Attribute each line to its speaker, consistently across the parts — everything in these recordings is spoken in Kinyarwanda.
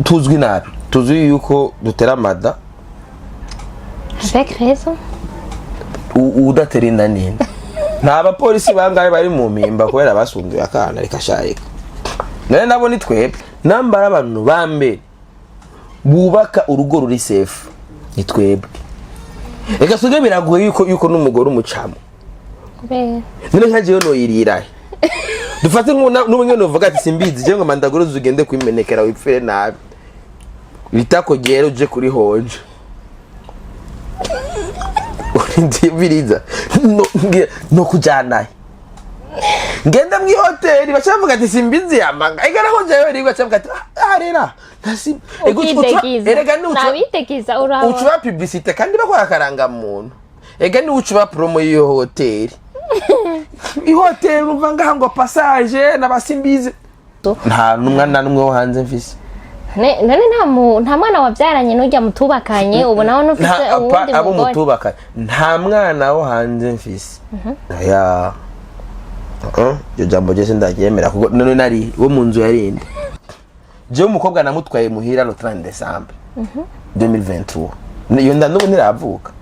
Speaker 1: tuzwi nabi tuzi yuko dutera mada
Speaker 2: avec raison
Speaker 1: udatera inda nini nta bapolisi bangaye bari mu mpimba kubera basunduye akana rikashayika none nabo ni twebwe nambara abantu bambe bubaka urugo ruri safe ni twebwe ega suge biragoye yuko n'umugore umucamo none nkaje no yirirahe dufate n'ubunye novuga ati simbizi je ngo mandagoro zugende kwimenekera wipfire nabi bitako gero je kuri hoje ndibiriza no kujana ngenda mu hoteli bacavuga ati simbizi yamanga igara ko jayo ri bacavuga ati arera nasi
Speaker 2: erega nabitekiza uraho
Speaker 1: ucuba publicité kandi bakora karanga muntu ega ni ucuba promo yo hoteli ihoteli umva ngo passage n'abasimbizi nta numwana numwe wo hanze mfise
Speaker 2: none nta mwana wabyaranye n'ujya mutubakanye ubu naho nufise uwundi
Speaker 1: abo mutubakanye nta mwana wo hanze mfise ya yo jambo je sindagyemera kuko none nari wo munzu yarinde je umukobwa namutwaye muhira no 30 December 2023 yo ndandubu niravuka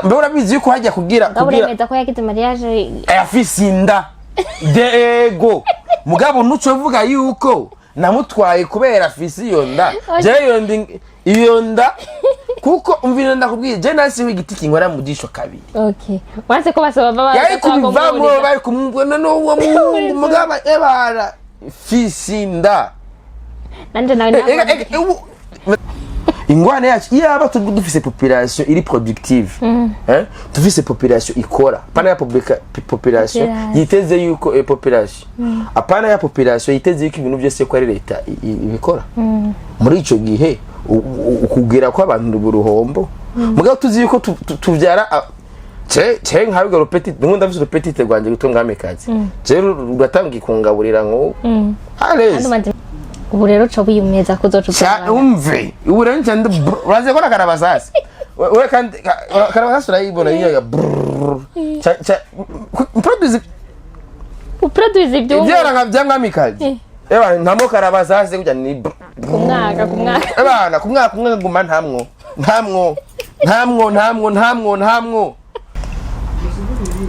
Speaker 1: mbona bizi yuko hajya kugira
Speaker 2: uremeza ko yagize mariage
Speaker 1: afise inda ego mugabo nuco vuga yuko namutwaye kubera afise iyo nda iyo nda kuko umvira ndakubwiye je nasi w'igiti kinkora mu disho kabiri
Speaker 2: okay wanse ko basaba baba
Speaker 1: yari kubivamo bari kumubona no uwo mugabo ebara fisinda
Speaker 2: nanje nawe
Speaker 1: ingwane yacu yaba dufise population iri productive dufise population ikora pana ya population yiteze yuko population apana ya population yiteze yuko ibintu byose ko ari leta ibikora muri ico gihe ukugera kwa abantu buruhombo mugabo tuzi yuko tuvyara je nkabiga repeti ngunda vise repeti tegwanje gutungame kazi je ugatangi kungaburira ngo allez
Speaker 2: ubu rero cyo biyumeza kuzocupa
Speaker 1: umve ubu rero cyane uraze kora karabasasi we kandi karabasasi urayibona yiga produce ibyo byara byangwamikazi eba ntamo karabasasi kujya ni
Speaker 2: kumwaka
Speaker 1: ebana kumwaka guma ntamwo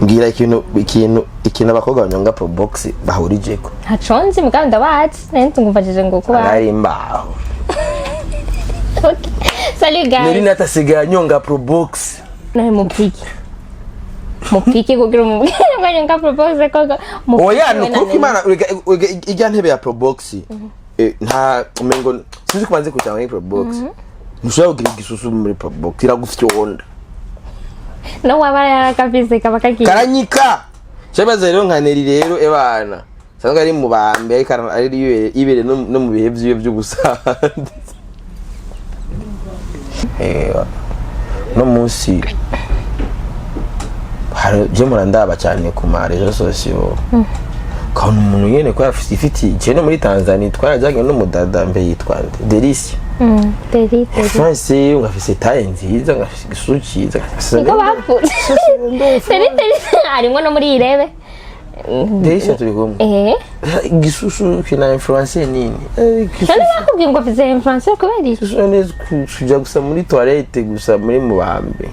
Speaker 1: ngira ikintu abakobwa banyonga pro box bahurijeko
Speaker 2: haconze muganda wacu nende ngumvajije ngo kuba
Speaker 1: ari mbaho
Speaker 2: okay salut guys
Speaker 1: nari natasiga nyonga pro box
Speaker 2: nahe mupiki kugira umubwira nyonga pro box ko
Speaker 1: oya nuko imana ijya ntebe ya pro box nta umengo sinzi kubanze kujya pro box nushaka kugira igisusu muri pro box iragufite onda
Speaker 2: no wabara yarakavise kabakagiye
Speaker 1: karanyika cyabaze rero nkaneri rero ebana sanga ari mu bambe ari ibere no mu bihe by'ubusande no munsi hari je murandaba cyane ku marezo sosiyo kandi umuntu yene ko afite je no muri Tanzania twarajyanye no mudada mbe yitwa Delisi France ungafise taye nziza ngafise gisuci
Speaker 2: niko bapfuye Delisi arimo no muri irebe
Speaker 1: Delisi turi kumwe gisusu kina influencer nini
Speaker 2: kandi nakubwiye ngo afise influencer kubera iki
Speaker 1: neza kuja gusa muri toilette gusa muri mubambe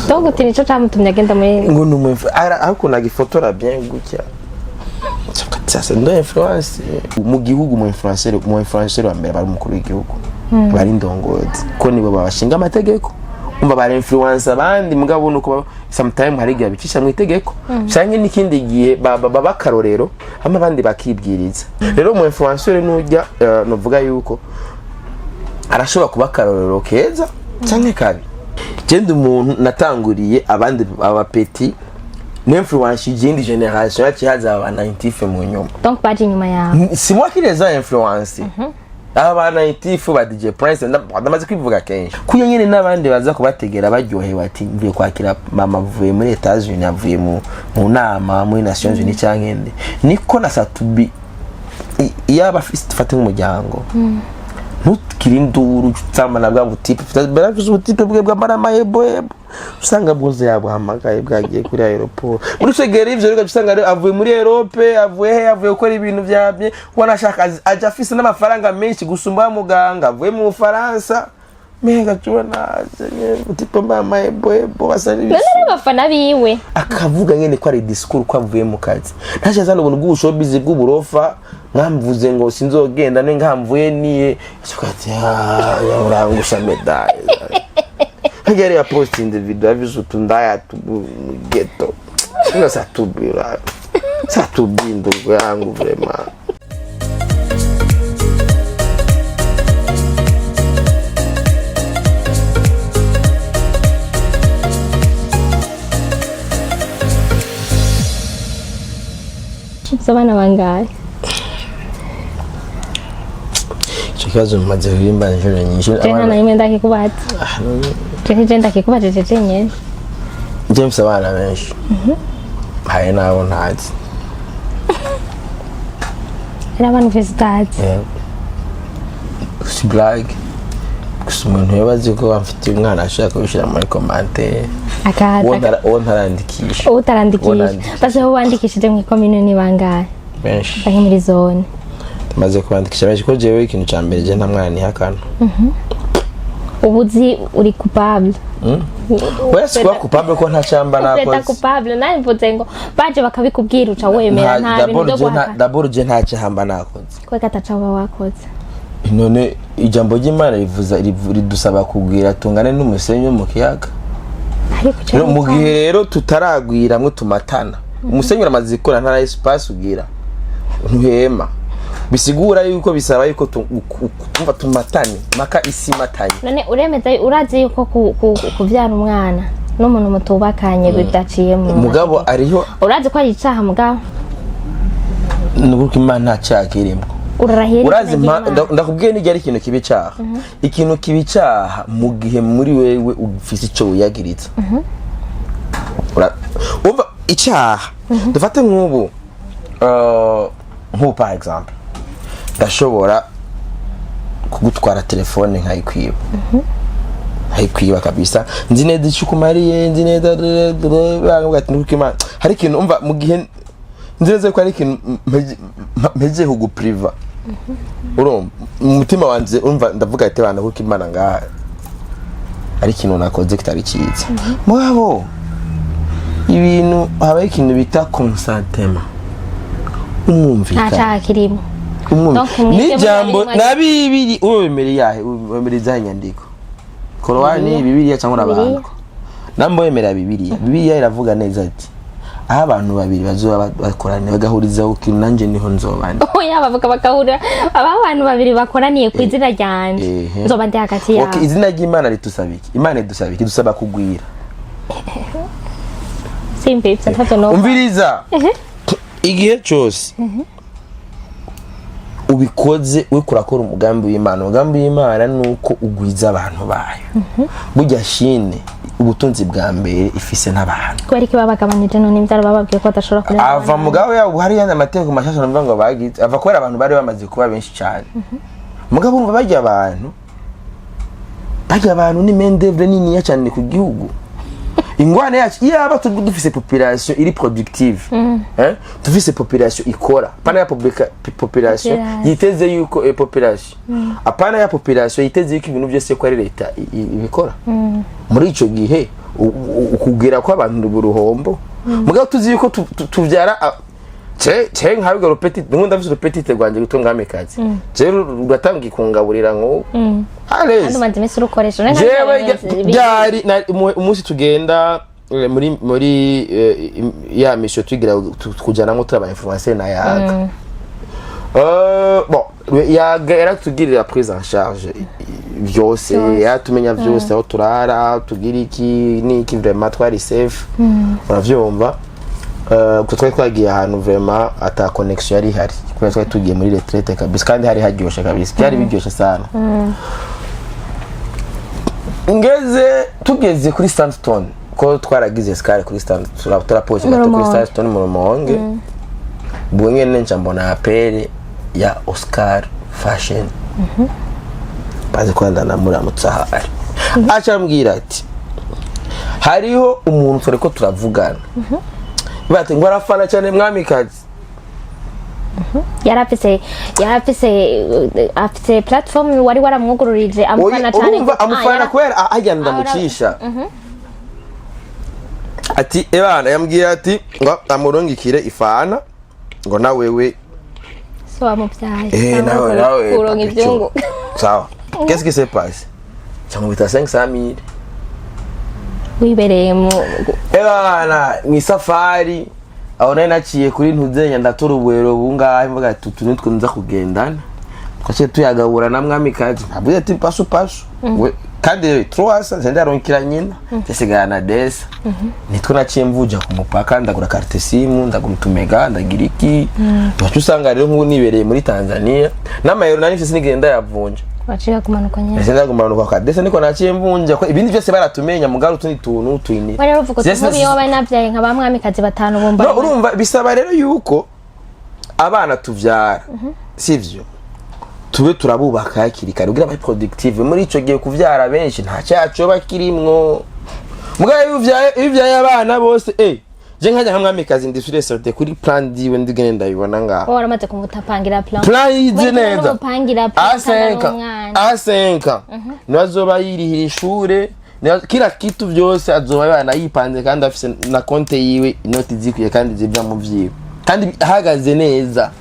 Speaker 2: donc tinico camutumye agenda muri
Speaker 1: ngo numwe ariko nagifotora bien gutya sasa ndo influence mu gihugu mu influencer wa mbere bari mukuru w'igihugu bari ndongozi ko nibo babashinga amategeko umba bari influence abandi mugabo nuko sometime hari gihe bicisha mu itegeko cyane n'ikindi gihe baba karorero hama abandi bakibwiriza rero mu influencer n'ujya novuga yuko arashobora kuba karorero keza cyane kabi genda umuntu natanguriye abandi abapeti n'influence y'indi generation yakihaza aba 90 mu nyuma
Speaker 2: donc baje nyuma ya
Speaker 1: si moi qui les a influencé aba 90 ba DJ Prince ndamaze kwivuga kenshi kuyo nyene nabandi baza kubategera baryohewe ati mbiye kwakira mama vuye muri Etats-Unis avuye mu nama muri Nations Unies cyangende niko na satubi yaba fate nk'umuryango ntukirinduru tsama nabwa butipe baravuze ubutipe bwe bwa marama yebo usanga bwose yabuhamagaye bwagiye kuri aeroport muri segera ivyo rero usanga avuye muri Europe avuye gukora ibintu byabye wanashaka aje afise n'amafaranga menshi gusumba muganga avuye mu Faransa mega tubona tipo mama ebo basari
Speaker 2: none abafana biwe
Speaker 1: akavuga nyene ko ari discours ko avuye mu kazi ntaje zana ubuntu bw'ubushobizi bw'uburofa nkamvuze ngo sinzogenda ne nkamvuye niye cyukati ya urangusha medaille ngere ya posting the video aviso tundaya tu ghetto ngo satubira satubindo yangu vraiment
Speaker 2: Sabana bangahe
Speaker 1: Chikazo maze kurimba njoro nyinshi
Speaker 2: Tena na imenda kikubaza Tena kikubaza chenye
Speaker 1: James abana benshi Haye nawo ntazi
Speaker 2: Era abantu fesitati
Speaker 1: Si blague Kusumuntu yabazi ko amfite umwana ashaka kubishira muri commentaire
Speaker 2: akaza
Speaker 1: ontarandikisha
Speaker 2: base ho wandikishije mu komune ni bangahe
Speaker 1: benshi
Speaker 2: bari muri zone
Speaker 1: maze kwandikisha benshi ko jewe ikintu ca mbere je nta mwana ni hakana
Speaker 2: ubuzi uri coupable
Speaker 1: wese kwa coupable ko nta cyamba nakoze
Speaker 2: Ufeta coupable nani mvuze ngo baje bakabikubwira uca wemera nta bintu byo guhaka
Speaker 1: d'abord je nta cyamba nakoze
Speaker 2: ko gataca wakoze
Speaker 1: none ijambo ry'Imana ridusaba kubwira tungane n'umusenyi mu kiyaga rero mu gihe rero tutaragwira mwe tumatana umusenyi uramaze ikora ntara espace ugira ntuhema bisigura yuko bisaba yuko tumva tumatane maka isi matanye
Speaker 2: none uremeza urazi yuko kuvyara umwana n'umuntu mutubakanye bidaciye mu
Speaker 1: mugabo ariho
Speaker 2: urazi ko ari icaha mugabo
Speaker 1: nuko Imana cyakirimo urazi ndakubwiye nijya ari ikintu kibi cyaha ikintu kibi cyaha mu gihe muri wewe ufise ico uyagiritsa umva icyaha dufate nk'ubu nk'ubu par exemple ndashobora kugutwara telefone nkayikwiba kabisa nzi neza icyo ukumariye nzi neza banga ati nuko Imana hari ikintu umva mu gihe nzi neza ko ari ikintu mpeje kugupriva urumva umutima wanjye umva ndavuga ati bana kuko Imana ngaha ari ikintu nakoze kitari cyiza mwabo ibintu habaye ikintu bita consentement umwumvikana
Speaker 2: ntaca kirimo
Speaker 1: ni jambo na bibiri uwemere yahe uwemere zanyandiko Korowani bibiri cyangwa n'abantu nambo yemera bibiri iravuga neza ati aho abantu babiri bazoba bakoraniye bagahuriza ukintu nanje niho nzobandi
Speaker 2: oya bavuga bakahura abantu babiri bakoraniye ku izina ryanje nzoba ndi hagati yabo
Speaker 1: okay izina ry'Imana ritusabiki Imana idusabiki dusaba kugwira
Speaker 2: Simbizi ntabwo no
Speaker 1: umviriza igihe cyose ubikoze we kurakora umugambi w'Imana nuko ugwiza abantu bayo burya shine ubutunzi bwa mbere ifise n'abantu
Speaker 2: kwari kibabagabanije none imbyaro bababwiye ko adashobora kureba
Speaker 1: ava mugabo ya hari yandi amateko mashasha numva ngo bagize ava kwera abantu bari bamaze kuba benshi cyane mugabo umva bajya abantu ni mendevre nini ya cyane ku gihugu ingwane yacu yaba dufise population iri productive dufise population ikora pana ya population yiteze yuko population apana ya population yiteze yuko ibintu byose ko ari leta ibikora muri ico gihe ukugera ko abantu buruhombo mugabo tuzi yuko tuvyara ce nkabiga repeti ngunda vise repeti rwanje gutungame kazi je ugatangi kungaburira ngo allez
Speaker 2: andi manzimese urukoresha
Speaker 1: jewe byari umunsi tugenda muri ya mission tugira kujana ngo turaba influencer na yaga bon yaga era tugirira prise en charge byose yatumenya byose aho turara tugira iki niki vraiment twari safe uravyumva ko twari twagiye ahantu vraiment ata connection yari hari kuko twari tugiye muri retraite kabisa kandi hari haryoshe kabisa cyari biryoshe sana tugeze kuri Sandstone ko twaragize skare kuri Sandstone turapoje gato kuri Sandstone mu Rumonge bwenye nencha mbona apere ya Oscar Fashion baze kwanda na muramutsa hari acha mbwira ati hariho umuntu tore ko turavugana bati ngo arafana cyane mwamikazi
Speaker 2: yarafise afite platform wari waramwugururije amufana cyane
Speaker 1: amufana kwera ajya ndamucisha ati ebana yambwiye ati ngo amurongikire ifana ngo nawewe
Speaker 2: so amubyaye
Speaker 1: nawe
Speaker 2: kuronka ibyungu
Speaker 1: sawa qu'est-ce qui s'est passé cyangwa bita 500 000
Speaker 2: wibereye mu
Speaker 1: ebana ni safari aho nari naciye kuri ntuzenya ndatora ubwero bungahe mvuga ati utu nitwo nza kugendana twaciye tuyagabura na mwamikazi abuze ati pasu kandi 300 zenda ronkira nyina cyasigaye na desa nitwo naciye mvuja ku mupaka ndagura carte simu ndagumutumega ndagira iki bacu usanga rero nk'ubu nibereye muri Tanzania n'amayero nari mfise nigenda yavunja
Speaker 2: waciye kumanuka nyine
Speaker 1: ese ndagumanuka kwa desa niko naciye mvunja ko ibindi byose baratumenya mugaru tundi tuntu twini
Speaker 2: wari uvuga ko mubi yoba nabyaye nka bamwamikazi batanu bomba
Speaker 1: no urumva bisaba rero yuko abana tuvyara sivyo tube turabubaka hakiri kare kugira abe productive muri ico gihe kuvyara benshi nta cyaco bakirimwo mugaye ivyaye abana bose je nkajya hamwamikazi ndisure sorte kuri plan diwe ndigene ndabibona ngaho
Speaker 2: waramaze kumutapangira plan
Speaker 1: yize neza
Speaker 2: upangira plan
Speaker 1: A5 nazoba yirihira ishure kila kitu byose azoba yana yipanze kandi afise na konte yiwe inoti zikuye kandi zibya mu vyiwe kandi ahagaze neza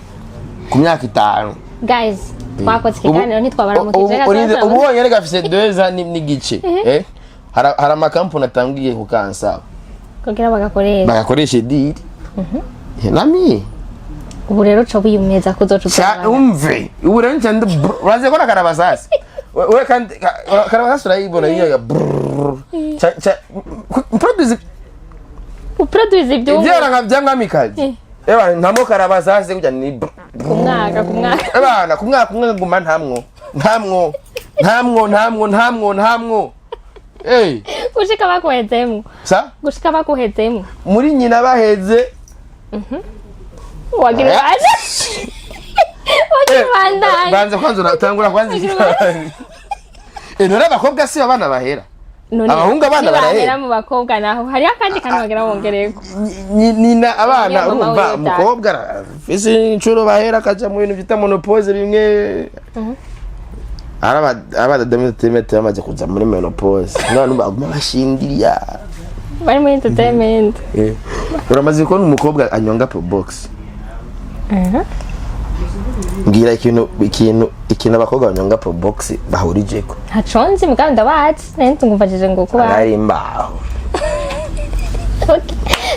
Speaker 1: ku myaka 5
Speaker 2: guys twakoze ikiganiro ntitwabaramukije
Speaker 1: ubonye rega afise 2 ans n'igice hari amakampuni atangiye kukansa
Speaker 2: kugira bagakoresha
Speaker 1: diri nami
Speaker 2: ubu rero cyo biyumeza kuzoca
Speaker 1: umve ubu rero cyane uraze ko nakarabasasi we kandi karabasasi urayibona yiga produce ibyo byamwamikazi ntamo karabasasi kujya ni
Speaker 2: kumwaka
Speaker 1: kumwaka nguma ntamwo
Speaker 2: gushika bakuhezemo gushika bakuhezemo
Speaker 1: muri nyina baheze
Speaker 2: wagira baje
Speaker 1: banze kwanza natangura kwanza none abakobwa si abana bahera abahungu abana barahera
Speaker 2: mu bakobwa naho hari akandi kantu bagira bongereko
Speaker 1: nina abana urumva umukobwa fisi incuro bahera kaja mu bintu bita monopause bimwe abada demetete bamaze kuza muri menopause none baguma bashingiriya
Speaker 2: bari muri entertainment
Speaker 1: uramaze ko umukobwa anyonga pro box ngira ikintu abakobwa banyonga pro box bahurije ko
Speaker 2: haconze muganda bazi nento ngumvajije ngo kuba
Speaker 1: ari imbaho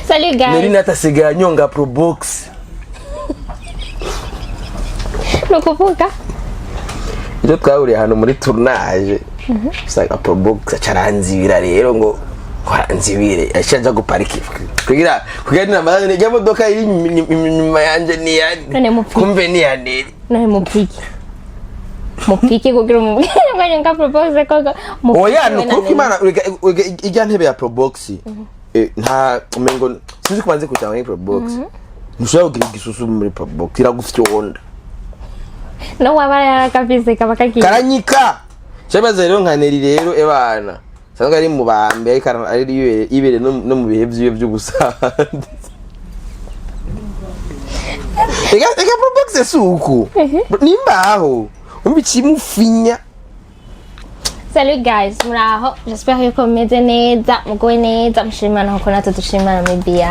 Speaker 2: salut guys
Speaker 1: nari natasiga nyonga pro box
Speaker 2: nukuvuga
Speaker 1: icyo twahuriye hano muri tournage usanga pro box acaranzibira rero ngo kwaranzibire ashaje guparika kugira n'amazane n'ijya modoka iri inyuma yanje ni yani kumve ni yani
Speaker 2: none mupiki kugira umubwire ngo propose ko
Speaker 1: oya nuko imana ijya ntebe ya pro box nta umengo sinzi kubanze kujya muri pro box mushobora kugira igisusu muri pro box iragufyonda
Speaker 2: no wabara yarakavise kabakagiye
Speaker 1: karanyika cyabaze rero nkaneri rero ebana sanga ari mu bambe ari ibere no mu bihe by'ubusanzwe ega pro box suku nimbaho umbikimufinya.
Speaker 2: Salut guys, muraho. J'espère que vous m'aidez neza, mugoye neza, mushimana nkuko natwe dushimana mu BI.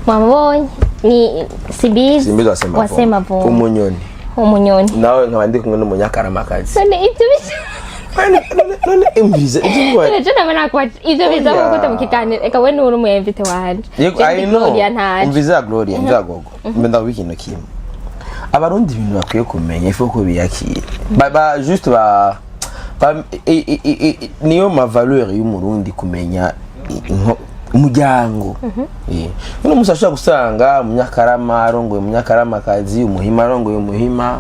Speaker 2: Mwabonye ni Simbizi wasema bo. Umunyoni.
Speaker 1: Nawe nkabandi kumwe n'umunyakaramakazi.
Speaker 2: None ibyo
Speaker 1: none imbize ibyo
Speaker 2: None je nabona ko ibyo biza gukota mu kiganiro. Eka we n'uri umuyemvite wanje.
Speaker 1: I know. Imbize Gloria nzagogo. Mbenda wikino kimwe. Abarundi ibintu bakwiye kumenya ifu ko biyakira. Ba juste niyo ma valeur y'umurundi kumenya umuryango. None musashaka gusanga umunyakarama arongoye umunyakarama kazi umuhima arongoye umuhima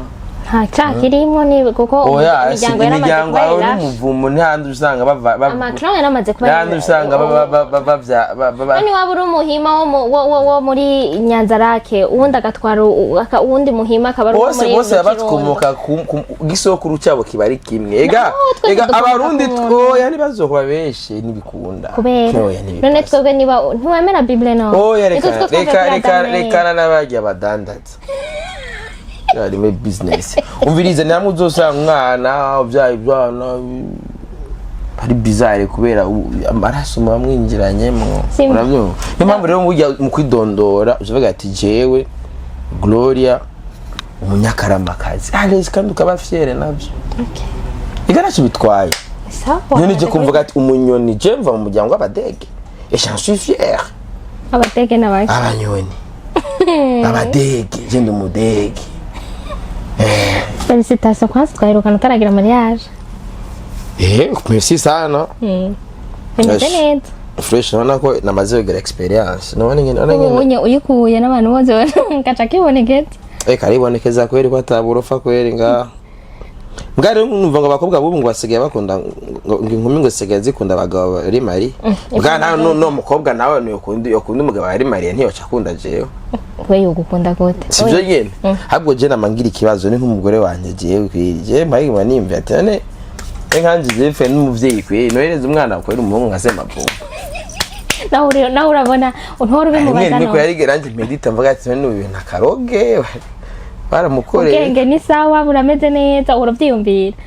Speaker 2: nta cyakirimo ni kuko
Speaker 1: imiryango aho n'umuvumo ntihandi usanga
Speaker 2: Macron yaramaze kuba
Speaker 1: ntihandi usanga
Speaker 2: nani waba uri umuhima wo muri Nyanzarake uwundi agatwara uwundi muhima akaba ari muri
Speaker 1: bose babakomoka ku gisokuru cyabo kiba ari kimwe ega abarundi oya nibazokuba benshi nibikunda
Speaker 2: none twebwe niba ntiwemera Bible no
Speaker 1: reka n'abajya badandaza yari me business umvirize namwe uzosanga umwana ubyaye ibana ari bizarre kubera amaraso mwamwinjiranyemo urabyo impamvu rero mu kwidondora uvuga ati jewe Gloria umunyakaramakazi Alex kandi ukaba fiere nabyo igaracho bitwaye none je kumvuga ati umunyoni je mva mu muryango w'abadege et j'en suis fier
Speaker 2: abadege n'abaki
Speaker 1: abanyoni abadege je ndi umudege
Speaker 2: Félicitations kwanza twahirukana utaragira mariage
Speaker 1: merci sana
Speaker 2: bimeze neza
Speaker 1: fresh nabona ko namaze kugira experience
Speaker 2: none uyikuye n'abantu bose gaca kibonekeza
Speaker 1: karibonekeza kweri ko ataburofa kweri nga mbwari numva ngo abakobwa bubu ngo basigaye bakunda inkumi ngo sigaye zikunda abagabo bari mari bwana no mukobwa nawe yakunda umugabo ari mari ntiyoca akunda jewe
Speaker 2: we yugukunda gute
Speaker 1: sivyo nyene habwo je namangira ikibazo ni nk'umugore wanje jewe kwirije mpaye manimve atane nkanje jefe n'umuvyeyi kwiri nohereza umwana kweri umuhungu nkasema bo
Speaker 2: nawe urabona untore ube mubaza
Speaker 1: no yarigera nje medita mvuga ati none uyu nakaroge baramukoreye
Speaker 2: ubwenge ni sawa burameze neza uravyiyumvira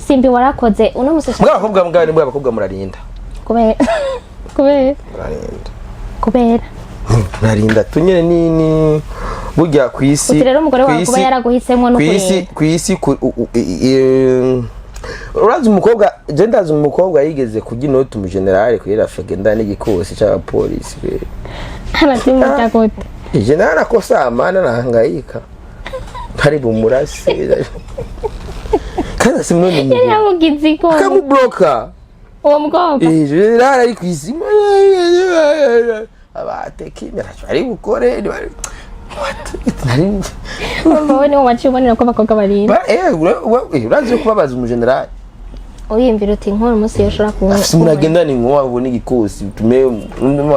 Speaker 2: Simbi warakoze uno musesha
Speaker 1: abakobwa murarinda
Speaker 2: kubera
Speaker 1: murarinda tunyere nini burya kwisi
Speaker 2: rero umugore wawe kuba yaraguhisemo no
Speaker 1: kwisi urazi umukobwa je ndazi umukobwa yigeze kuginote mu general kuri rafegenda n'igikosi cy'abapolisi
Speaker 2: aratimita gute
Speaker 1: general akosa amana nahangayika kari bumurasi kana simnone
Speaker 2: ni yamugizi ko
Speaker 1: kamubloka
Speaker 2: uwo mukobwa
Speaker 1: general ari kwizima abatekimira ari gukore
Speaker 2: Mama ni wachibonera ko bakobwa barinda
Speaker 1: urazi kubabaza umugenerali
Speaker 2: uyimvira uti nkuru musi yoshora ku
Speaker 1: muragenda ni nko wabona igikosi tume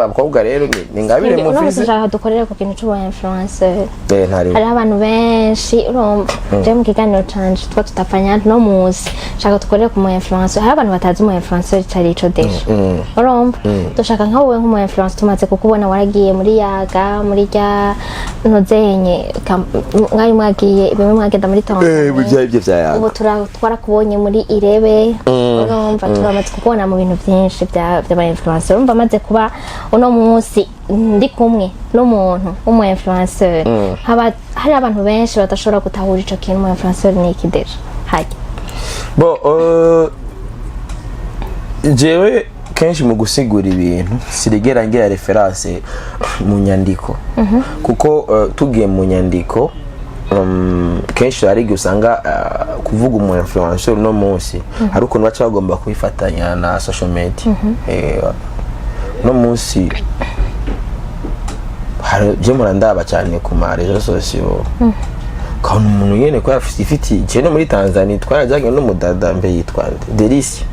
Speaker 1: abakobwa rero ni ngabire mu
Speaker 2: ofisi nshaka dukorera ku kintu cy'ubu influencer hari abantu benshi urumva je mu kiganiro canje twa tutapanya no musi nshaka dukorera ku mu influencer hari abantu batazi mu influencer cyari ico desha urumva dushaka nka wowe nk'umu influencer tumaze kukubona waragiye muri yaga muri rya nozenye ngari mwagiye bimwe mwagenda muri Tanzania
Speaker 1: burya ibyo bya yaga
Speaker 2: ubu twarakubonye muri Irebe urumva turamaze kubona mu bintu byinshi by'aba influencer urumva maze kuba uno munsi ndi kumwe n'umuntu w'umu influencer hari abantu benshi badashobora gutahura ico kintu mu influencer ni ikidesha haje
Speaker 1: jewe kenshi mu gusigura ibintu sirigera ngira reference mu nyandiko kuko tugiye mu nyandiko kenshi hari usanga kuvuga umu influencer no munsi hari ukuntu baca bagomba kubifatanya na social media no munsi hari je murandaba cyane ku ma réseaux sociaux kandi umuntu nyene ko afite cyane muri Tanzania twarajyanye no mudada mbe yitwa Delisi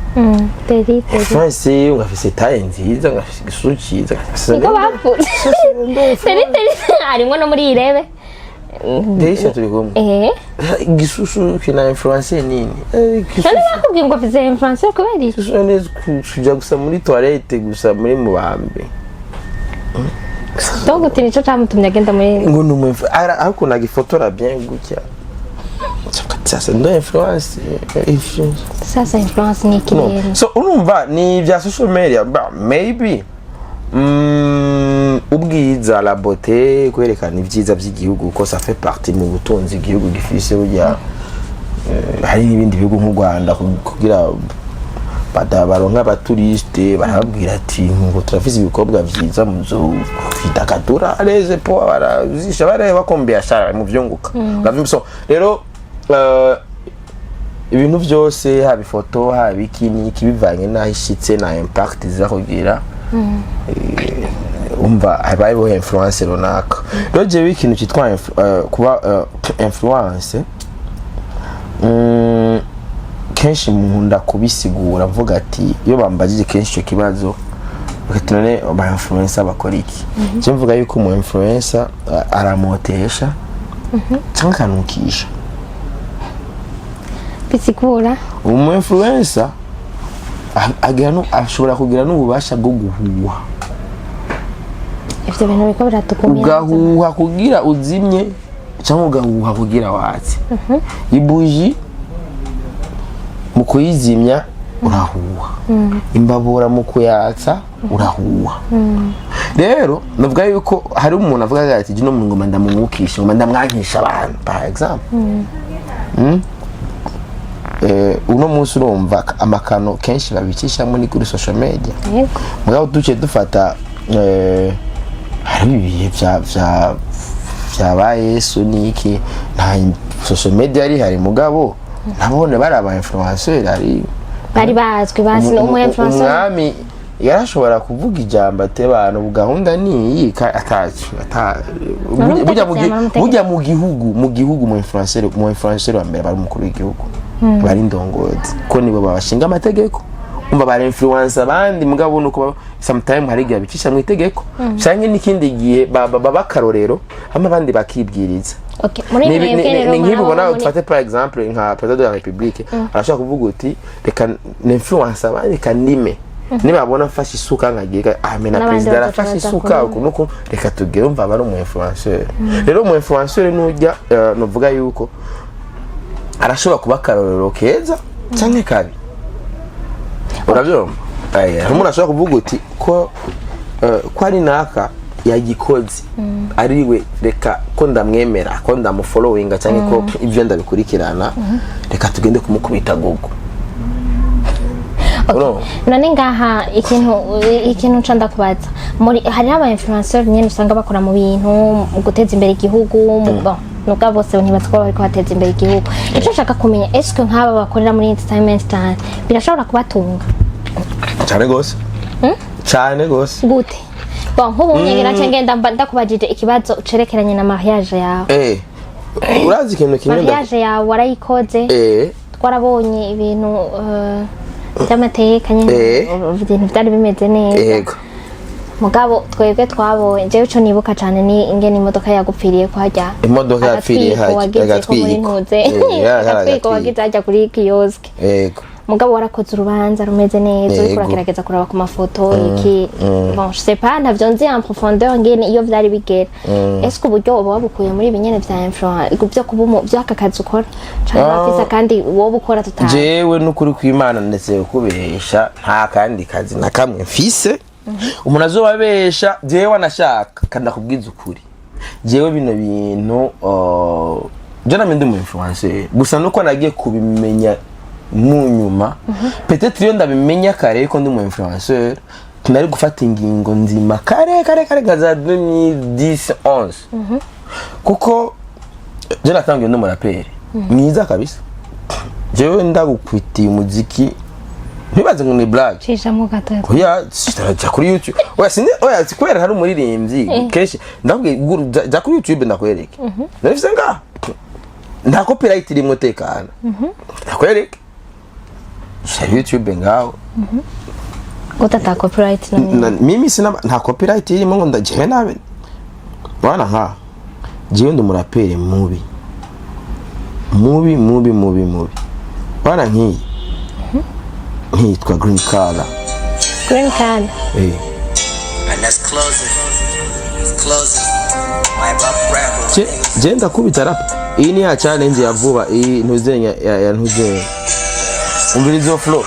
Speaker 1: Delisi ungafise taye nziza ngafise gisuci
Speaker 2: niko bapfuye Delisi arimo no muri Irebe
Speaker 1: Delisi turi kumwe gisusu kina influencer nini
Speaker 2: kandi nakubwiye ngo afise influencer kubera iki
Speaker 1: neza kuja gusa muri toilette gusa muri mubambe
Speaker 2: donc utini cyo cyamutumye agenda muri
Speaker 1: ngo numwe ariko nagifotora bien gutya sasa ndo influence
Speaker 2: sasa influence ni kirere
Speaker 1: so urumva ni bya social media maybe ubwiza la beauté kwerekana ibyiza by'igihugu ko ça fait partie mu butunzi igihugu gifise burya hari n'ibindi bihugu nk'u Rwanda kugira badabaronka abaturiste barabwira ati ngo turafise ibikobwa byiza mu zo kwidakadura areze po barazisha bareba ko mbiyashara mu vyunguka so rero ibintu byose haba ifoto haba ikini kibivanye n'ahishitse na impact zizakugira umva habayeho influencer runaka rero jewe ikintu cyitwa kuba influence kenshi nkunda kubisigura mvuga ati iyo bambajije kenshi icyo kibazo bakitunane ba influencer bakora iki cyo mvuga yuko umu influencer aramotesha cyangwa kanukisha
Speaker 2: bisigura
Speaker 1: umu influencer ashobora kugira n'ububasha bwo guhuha
Speaker 2: ivyo bintu biko biratukumira
Speaker 1: ugahuha kugira uzimye cyangwa ugahuha kugira watse ibuji mu kuyizimya urahuha imbabura mu kuyatsa urahuha rero navuga yuko hari umuntu avuga ati jino mu ngoma ndamumukisha ngoma ndamwankisha abantu par exemple uno munsi urumva amakano kenshi babikishamo ni kuri social media mugabo duce dufata hari ibihe byabaye suniki nta social media ari hari mugabo nabone bari aba influenceurs ari
Speaker 2: bari bazwi basi no mu influencer
Speaker 1: umwami yarashobora kuvuga ijambo ate bantu gahunda ni burya mu gihugu mu influencer wa mbere bari umukuru w'igihugu bari ndongozi ko nibo babashinga amategeko umva bari influencer abandi mugabo nuko sometimes hari igihe bikisha mu itegeko cyangwa n'ikindi gihe baba karorero hama abandi bakibwiriza
Speaker 2: okay muri
Speaker 1: ni nkibona ufate par exemple nka president de la République arashaka kuvuga uti reka influencer abandi kanime nibabona mfashe isuka nkagiye amena president arafashe isuka nuko reka tugere umva bari umu influencer rero umu influencer nujya novuga yuko arashobora kuba karorero keza cyangwa kabi urabyumva umuntu ashobora kuvuga uti ko ari naka yagikoze ariwe reka ko ndamwemera ko ndamufollowinga cyangwa ko ibyo ndabikurikirana reka tugende kumukubita gogo
Speaker 2: none ngaha ikintu nca ndakubaza muri hari aba influenceurs nyene usanga bakora mu bintu mu guteza imbere igihugu nubwo bose ntibatse ko bariko bateza imbere igihugu icyo nshaka kumenya eske nk'aba bakorera muri entertainment star birashobora kubatunga
Speaker 1: cyane gose cyane gose
Speaker 2: gute bon nk'ubunyegera cyangenda ndakubajije ikibazo cerekeranye na mariage yawe
Speaker 1: urazi ikintu kimwe
Speaker 2: mariage yawe warayikoze twarabonye ibintu by'amateka nyine ibintu byari bimeze neza mugabo twebwe twabonye jewe cyo nibuka cyane ni ingene imodoka yagupfiriye ko hajya
Speaker 1: imodoka yapfiriye hajya
Speaker 2: agatwiko wagize hajya kuri kiosk mugabo warakoze urubanza rumeze neza uriko uragerageza kuraba ku mafoto iki bon je sais pas navyo nzi en profondeur ngene iyo vyari bigera est-ce que uburyo uba wabukuye muri ibinyene vya influence byo kuba byo akakazi ukora cyangwa bafisa kandi wowe ukora tutaje
Speaker 1: jewe n'ukuri kw'Imana ndetse kubesha nta kandi kazi na kamwe mfise umuntu azobabesha jewe anashaka kandi akubwiza ukuri jewe bino bintu jana mende mu influencer gusa nuko nagiye kubimenya mu nyuma peut-être iyo ndabimenya kare ko ndi mu influencer tunari gufata ingingo nzima kare gaza 2010-11 kuko je natangiye ndi umuraperi mwiza kabisa jewe ndagukwitiye umuziki ntibaze ngo ni black
Speaker 2: cisha mu gato
Speaker 1: oya sitaraja kuri YouTube oya sikwera hari umuririmbyi kenshi ndakubwiye za kuri YouTube ndakwereke ndafise nga nta copyright iri mutekana ndakwereke YouTube ngaho
Speaker 2: gutata copyright na
Speaker 1: mimi sina nta copyright iri ngo ndaje nabe bana nka jiwe ndi umuraperi mubi bana nkiyi hitwa green color
Speaker 3: and that's closing my rap
Speaker 1: je ndakubita rap iyi ni ya challenge ya vuba iyi ntuzenya ya ntuzenya umvirizo flow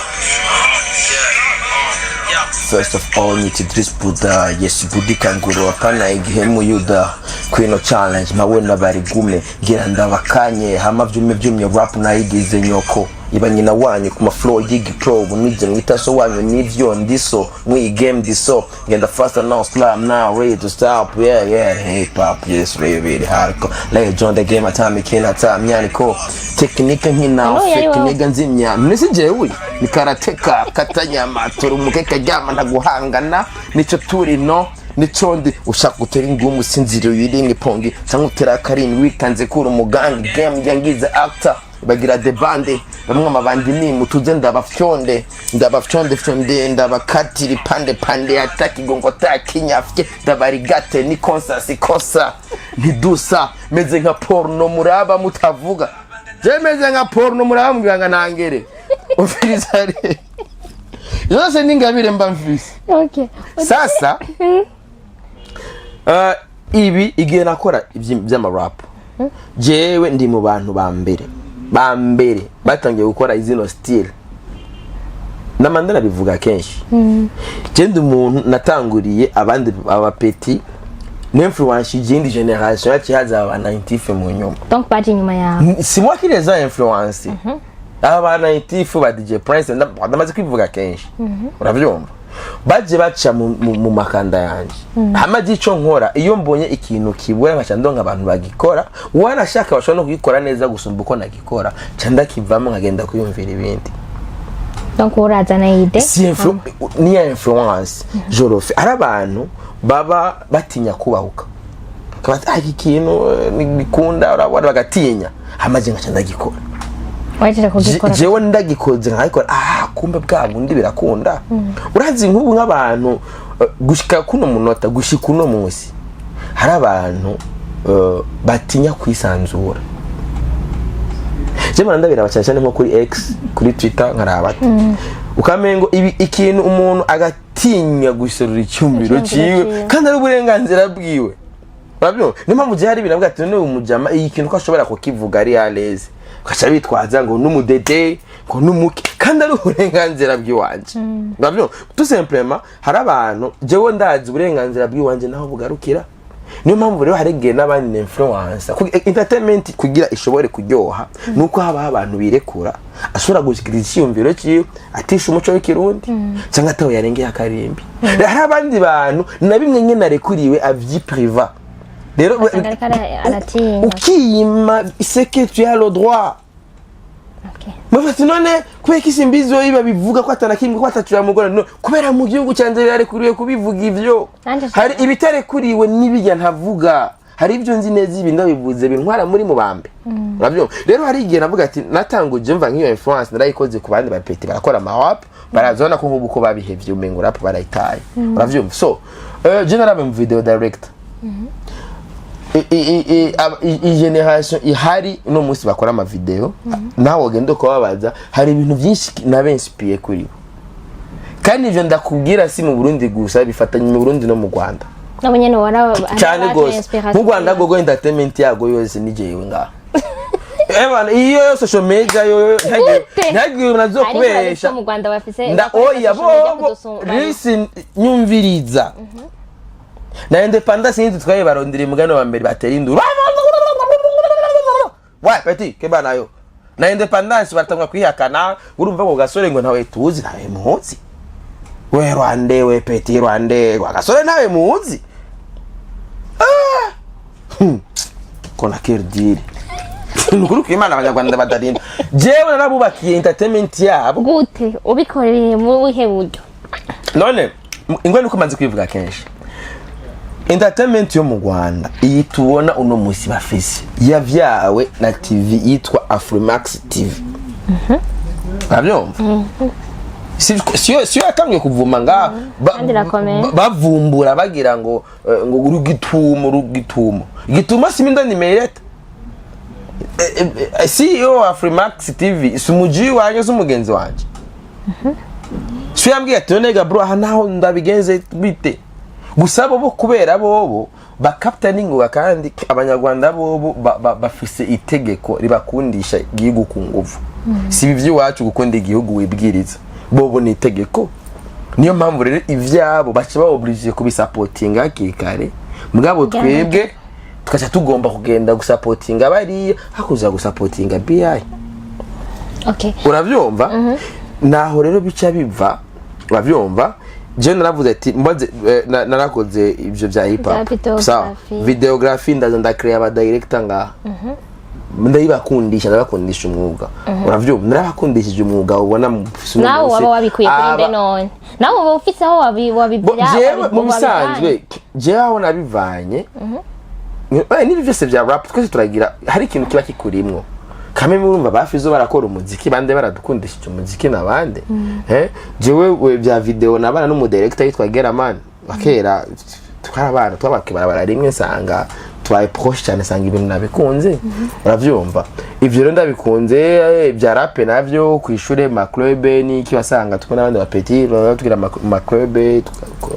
Speaker 1: first of all need to dress Buddha yes Buddha kanguru apana igihemu yuda kwino challenge mabona bari gume ngira ndabakanye hama vyumye rap na igize nyoko iba nyina wanyu kuma flow yigi pro bunije mwitaso wanyu nivyo ndiso mwi game diso ngenda faster now slam now ready to stop yeah hip hop yes really hardcore like join the game atami kina tam yani ko technique nkina technique nzimya nisi jewe ni karateka katanya maturu mukeka jama ndaguhangana nico turi no nicondi ushaka gutera ingumu sinziro yiringe pongi cyangwa utera karindwi wikanze kura umugangi game yangize actor bagira de bande bamwe amabandi ni mutuze ndabafyonde ndabakatira pande ataki gongo takinyafye ndabarigate ni konsa kosa ntidusa meze nka porno muraba mutavuga je meze nka porno muraba mubanga nangere ufirizari yose ningabire mba mfise
Speaker 2: Okay.
Speaker 1: sasa ibi igihe nakora iby'amarap jewe ndi mu bantu bambere batangiye gukora izino style namandana bivuga kenshi je ndi umuntu natanguriye abandi abapeti n'influence y'indi generation yacihaza aba 90 mu nyuma
Speaker 2: Donc baje nyuma yawe.
Speaker 1: si moi qui les a influencé aba 90 ba DJ Prince ndamaze kwivuga kenshi uravyumva baje baca mu makanda yanje hamaze ico nkora iyo mbonye ikintu kibura nkaca ndonka abantu bagikora wanashaka bashobora no kugikora neza gusumba uko nagikora cyanda kivamo nkagenda kuyumvira ibindi.
Speaker 2: Donc urazana ide
Speaker 1: Si ni influence jorofe ari abantu baba batinya kubahuka kabati ikintu nikunda urabona bagatinya hamaze nkaca ndagikora
Speaker 2: waje kugikora
Speaker 1: jewe ndagikoze nkayikora kumbe bwa bundi birakunda urazi nk'ubu nk'abantu gushika kuno munota gushika uno munsi hari abantu batinya kwisanzura je ndabira bacashane nko kuri X kuri Twitter nkarabata ukamengo ikintu umuntu agatinya guserura icyumviro ciwe kandi ari uburenganzira bwiwe babyo nimpamvu je hari birabwa ati none umujama ikintu ko ashobora kukivuga ari aleze kacha bitwaza ngo numudede ngo numuke kandi ari uburenganzira bw'iwanje babyo tout simplement hari abantu jewe ndazi uburenganzira bw'iwanje naho bugarukira niyo mpamvu rero harege n'abandi influencer entertainment kugira ishobore kuryoha nuko haba abantu birekura ashobora gushikiriza icyumviro cyiwe atisha umuco w'ikirundi cyangwa atawe yarengeye akarimbi hari abandi bantu na bimwe nyene narekuriwe avyi priva rero ukiyima c'est que tu as le droit.
Speaker 2: Okay.
Speaker 1: Mufati none kubera Simbizi yiba bivuga ko atanakimwe ko atacura mugora no kubera mu gihugu cyanze yari kuriwe kubivuga ivyo hari ibitare kuriwe nibijya ntavuga hari ibyo nzi neza ibi ndabivuze bintwara muri mu bambe urabyo rero hari igihe navuga ati natanguje mva nk'iyo influence narayikoze ku bandi bapeti barakora amawap barazona ko nk'ubu ko babihevye umengo rap barayitaye urabyo so general mu video director generation ihari no musi bakora ama video nawo gendo ko babaza hari ibintu byinshi nabenspiye kuri kandi ivyo ndakubwira si mu Burundi gusa bifatanye mu Burundi no mu Rwanda
Speaker 2: nabonye no wara
Speaker 1: cyane gose mu Rwanda gogo entertainment yago yose ni jewe nga iyo social media yo ntagiye nazo kubesha
Speaker 2: mu Rwanda bafise
Speaker 1: oya bo listen nyumviriza na independence n'indi twaye barondire mugano wa mbere batera induru wa peti keba nayo na independence batamwa kwihakana urumva ngo gasore ngo ntawe tuzi nawe muzi we Rwanda we peti Rwanda gasore nawe muzi kona kerdire nukuru kwimana abanyarwanda badarinda jewe narabubakiye entertainment yabo
Speaker 2: gute ubikoreye mu buhe buryo
Speaker 1: none ingwe nuko manzi kwivuga kenshi entertainment yo mu Rwanda iyi tubona uno musi bafise yavyawe na TV yitwa Afrimax TV abyumva siyo yakamwe kuvuma nga bavumbura bagira ngo urugitumo igituma siminda nimereta CEO Afrimax TV sumuji wanje sumugenzi wanje siyo yambwiye ati none bro aha naho ndabigenze bite gusaba bo kubera bobo bakaptaninga kandi abanyarwanda bobo bafise itegeko ribakundisha igihugu ku nguvu si bivyi wacu gukunda igihugu wibwiriza bobo ni itegeko niyo mpamvu rero ivyabo bace baoblige kubisupportinga kikare mugabo twebwe tukaca tugomba kugenda gusupportinga bari hakuza gusupportinga BI.
Speaker 2: Okay,
Speaker 1: uravyumva naho rero bica biva uravyumva je naravuze ati mbaze narakoze ivyo vya hip hop sawa videography ndaza create aba director nga ndabakundisha umwuga uravyumva narabakundishije umwuga ubona mu
Speaker 2: nawo waba wabikuye kuri nde none nawo ufise aho wabibya
Speaker 1: mu bisanzwe je aho nabivanye nibi byose bya rap twese turagira hari ikintu kiba kikurimwo kame murumva bafizo barakora umuziki bande baradukundishije umuziki nabande jewe bya video nabana n'umudirector yitwa Geraman bakera twarabana twabakibara rimwe sanga twaye proche cyane sanga ibintu nabikunze uravyumva ivyo rero ndabikunze bya rap navyo kwishure ma club ni kibasanga tuko nabandi ba petit tugira ma club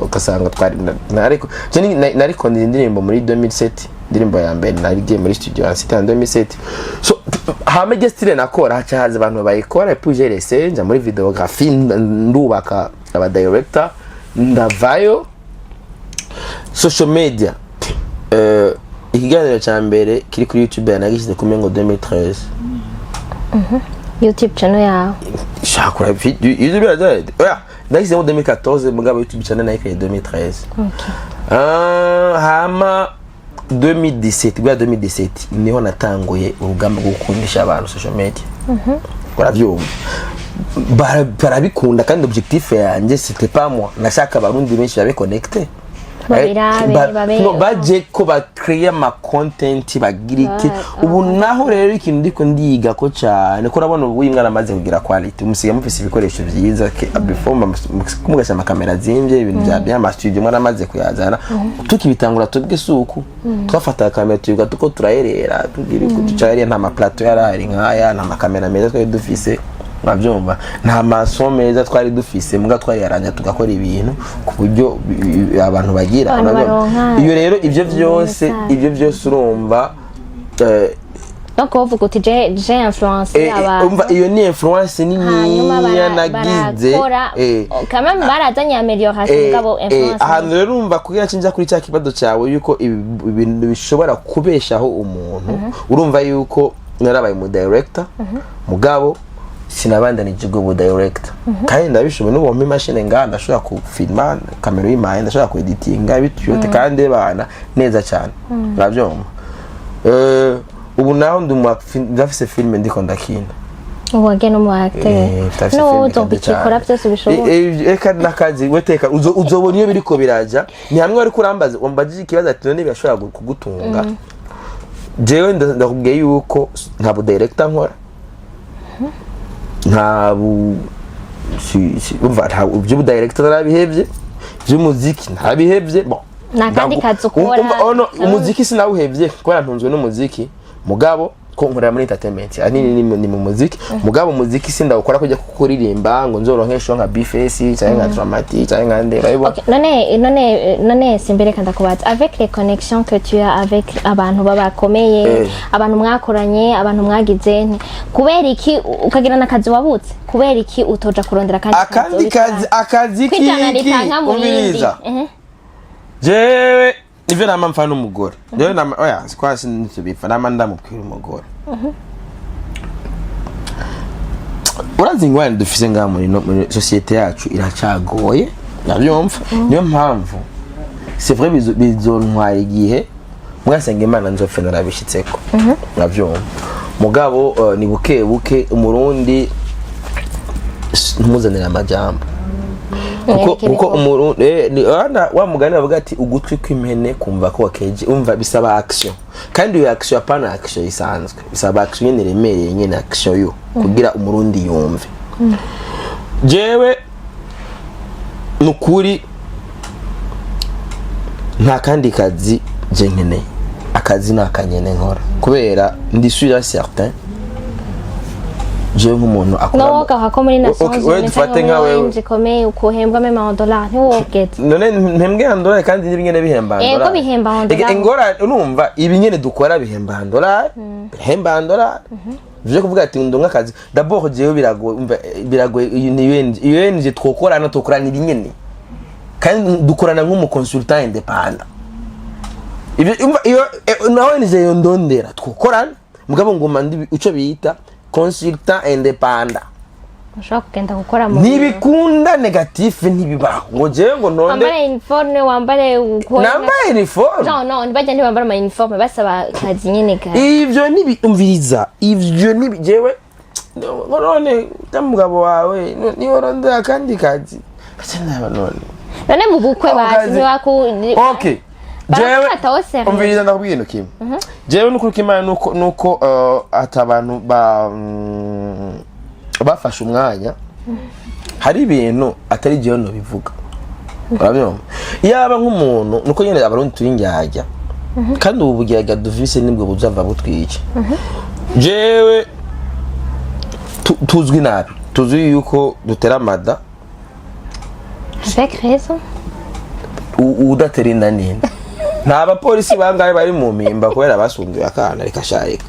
Speaker 1: ukasanga twari nariko ndirimbo muri 2007 ndirimbo ya mbere narigiye muri studio en 2007 so hamege style nakora hacahaza abantu bayikora puis j'ai laissé nja muri videographie ndubaka aba director ndavayo social media ikiganiro cya mbere kiri kuri YouTube yanagishyize ku mengo 2013
Speaker 2: YouTube channel yawe
Speaker 1: shakura YouTube birazaid oya nagishyize mu 2014 mugabo YouTube channel nayikaye 2013 hama 2017 bwa 2017 niho natanguye urugamba rwo gukundisha abantu social media baravyumva barabikunda kandi objectif yanjye c'était pas moi nashaka abarundi benshi babe connecté baje ko bakreya ma content bagirike ubu naho rero ikintu ndiko ndiga ko cyane ko urabona ubu ingana amaze kugira quality umusiga mufise ibikoresho byiza before kumugasha amakamera zimbye ibintu bya ma studio mwana amaze kuyazana tukibitangura tubwe suku twafata kamera tuvuga tuko turayerera tugira ko tucarere nta ma plateau yarari nkaya nta makamera meza twa dufise bavyumva nta maso meza twari dufise muga twari yaranya tugakora ibintu ku buryo abantu bagira iyo rero ivyo byose urumva
Speaker 2: donc uvuga uti je influence abantu
Speaker 1: umva iyo ni influence nini yanagize
Speaker 2: kama barazanye amelioration ngabo influence
Speaker 1: ahantu rero umva kugira cinja kuri cya kibazo cyawe yuko ibintu bishobora kubeshaho umuntu urumva yuko narabaye mu director mugabo sinabandanije ubwo director kandi ndabishoboye n'ubu mu machine nganda ndashobora kufilma kamera y'imana ndashobora ku editinga bityo kandi bana neza cyane urabyumva ubu naho ndafise film ndiko ndakina
Speaker 2: wagena mu acteur no tobikora byose bishoboye
Speaker 1: eka nakazi weteka uzobona iyo biriko biraja ni hamwe ari kurambaza wambajije ikibazo ati none bashobora kugutunga jewe ndakubwiye yuko ntabwo director nkora ntabu umva ntabu byo director narabihevye by'umuziki ntabihevye bon
Speaker 2: nakandi kazi ukora
Speaker 1: umuziki sinawuhevye kubera ntunzwe n'umuziki mugabo ko nkora muri entertainment ni mu muziki mugabo umuziki sindawukora kujya kuririmba ngo nzoronkesho nka bifesi cyangwa nka dramatique cyangwa nde bayibo
Speaker 2: none simbere kanda kubaza avec les connexions que tu as avec abantu babakomeye abantu mwakoranye abantu mwagize kubera iki ukagira nakazi wabutse kubera iki utoja kurondera
Speaker 1: akazi umiriza jewe Nivyo nama mfano umugore. Jewe nama oya sikwasi nitubifa nama ndamubwira umugore. Urazi ngwane dufise nga muri societe yacu iracagoye. Nabyumva. Niyo mpamvu. C'est vrai bizontwara igihe mwasenga Imana nzopfe narabishitseko. Nabyumva. Mugabo ni buke umurundi ntuzanira amajambo. Kuko umuntu wa mugani bavuga ati ugutwi kw'impene kumva ko wakeje umva bisaba action kandi iyo action apana action isanzwe bisaba action nyene remereye nyene action yo kugira umurundi yumve jewe nukuri nta kandi kazi je nkene akazi nakanyene nkora kubera ndisura certain je nk'umuntu akora
Speaker 2: no kako muri nations dufate nkawe zikomeye ukohembwa me $100 ntiwogete
Speaker 1: none mpembwe $100 kandi n'ibingene bihemba $100
Speaker 2: ego bihemba $100
Speaker 1: ingora urumva ibingene dukora bihemba $100 bihemba $100 je kuvuga ati ndonga kazi d'abord jewe biragoye iyo nje twokorana tokorana ibingene kandi dukorana nk'umu consultant independent iyo nawe nije yondondera twokorana mugabo ngoma ndi uco biyita consultant independent
Speaker 2: ushaka kugenda gukora mu
Speaker 1: nibikunda negative ntibibaho ngo jewe ngo nonde
Speaker 2: wambare uniforme wambare ukora
Speaker 1: nambaye uniforme
Speaker 2: no ntibajya ntibambara ama uniforme basaba kazi nyene ka
Speaker 1: ivyo nibiumviriza ivyo nibi jewe none tamugabo wawe ni oronda kandi kazi base naba none
Speaker 2: none mu bukwe bazi bakuri
Speaker 1: okay jewe umviriza ndakubwira ikintu kimwe jewe nuko kimana nuko atabantu bafashe umwanya hari ibintu atari je no bivuga urabyo yaba nk'umuntu nuko nyene abarundi turingyajya kandi ubu bugyaga duvise nibwo buzava butwica jewe tuzwi nabi tuzi yuko dutera mada
Speaker 2: avec raison
Speaker 1: udaterinda ninde nta bapolisi bangaye bari mu mpimba kubera basunduye akana rikashayika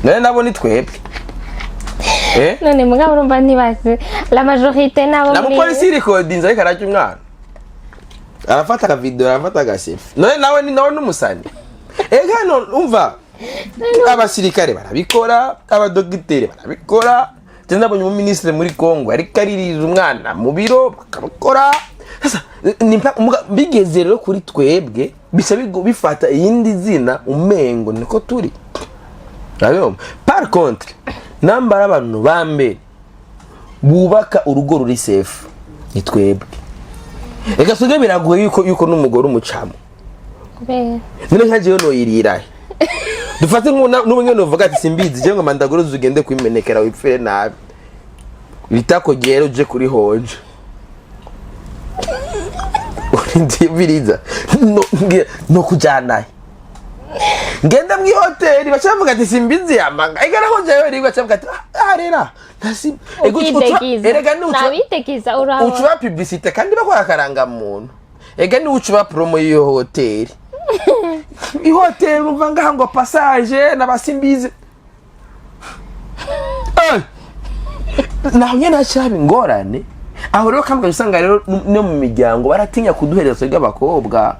Speaker 1: none nabo ni twebwe
Speaker 2: none mugabo urumva ntibazi la majorité nabo
Speaker 1: muri la polisi recordinze ariko arajya umwana arafata ka video arafata ga selfie none nawe ni nawe n'umusani ega no umva abasirikare barabikora abadogiteri barabikora tenda bonye mu ministre muri Kongo ariko aririza umwana mu biro bakabikora sasa bigeze rero kuri twebwe bisa bifata iyindi zina umengo niko turi rero par contre nambara abantu bambe bubaka urugo ruri safe ni twebwe ega suge biragoye yuko n'umugore umucamo none nkaje yo no yirirahe dufate n'ubunye novuga ati simbizi je ngo mandagoro zugende kwimenekera wipfire nabi bitako gero uje kuri hoje ndibiriza no kujana ngenda mu hoteli bacavuga ati simbizi yamanga igara ho jewe ri bacavuga ati arera nasi
Speaker 2: erega nabitekiza uraho
Speaker 1: ucuba publicité kandi bakora karanga muntu ega ni ucuba promo yo hoteli ihoteli umva ngaha ngo passage n'abasimbizi naho nyene acabe ngorane aho rero kambwa usanga rero no mu miryango baratinya kuduhereza y'abakobwa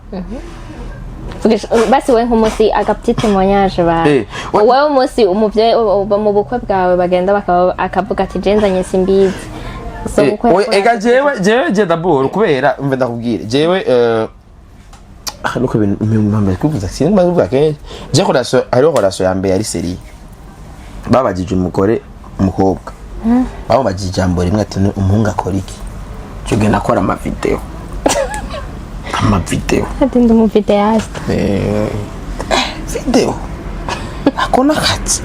Speaker 2: basi we nk'umusi agaptite témoignage ba wowe umusi umuvye mu bukwe bwawe bagenda akavuga ati jenzanye simbizi
Speaker 1: ega jewe d'abord kubera mve ndakubwire jewe nuko ibintu mpambe kuvuza sinzi mazuvuga kenshi je relation ari relation ya mbere yari série babajije umugore umukobwa babajije ijambo rimwe ati umuhungu akora iki cugenda akora ama video
Speaker 2: ati ndi mu videaste
Speaker 1: video akona kati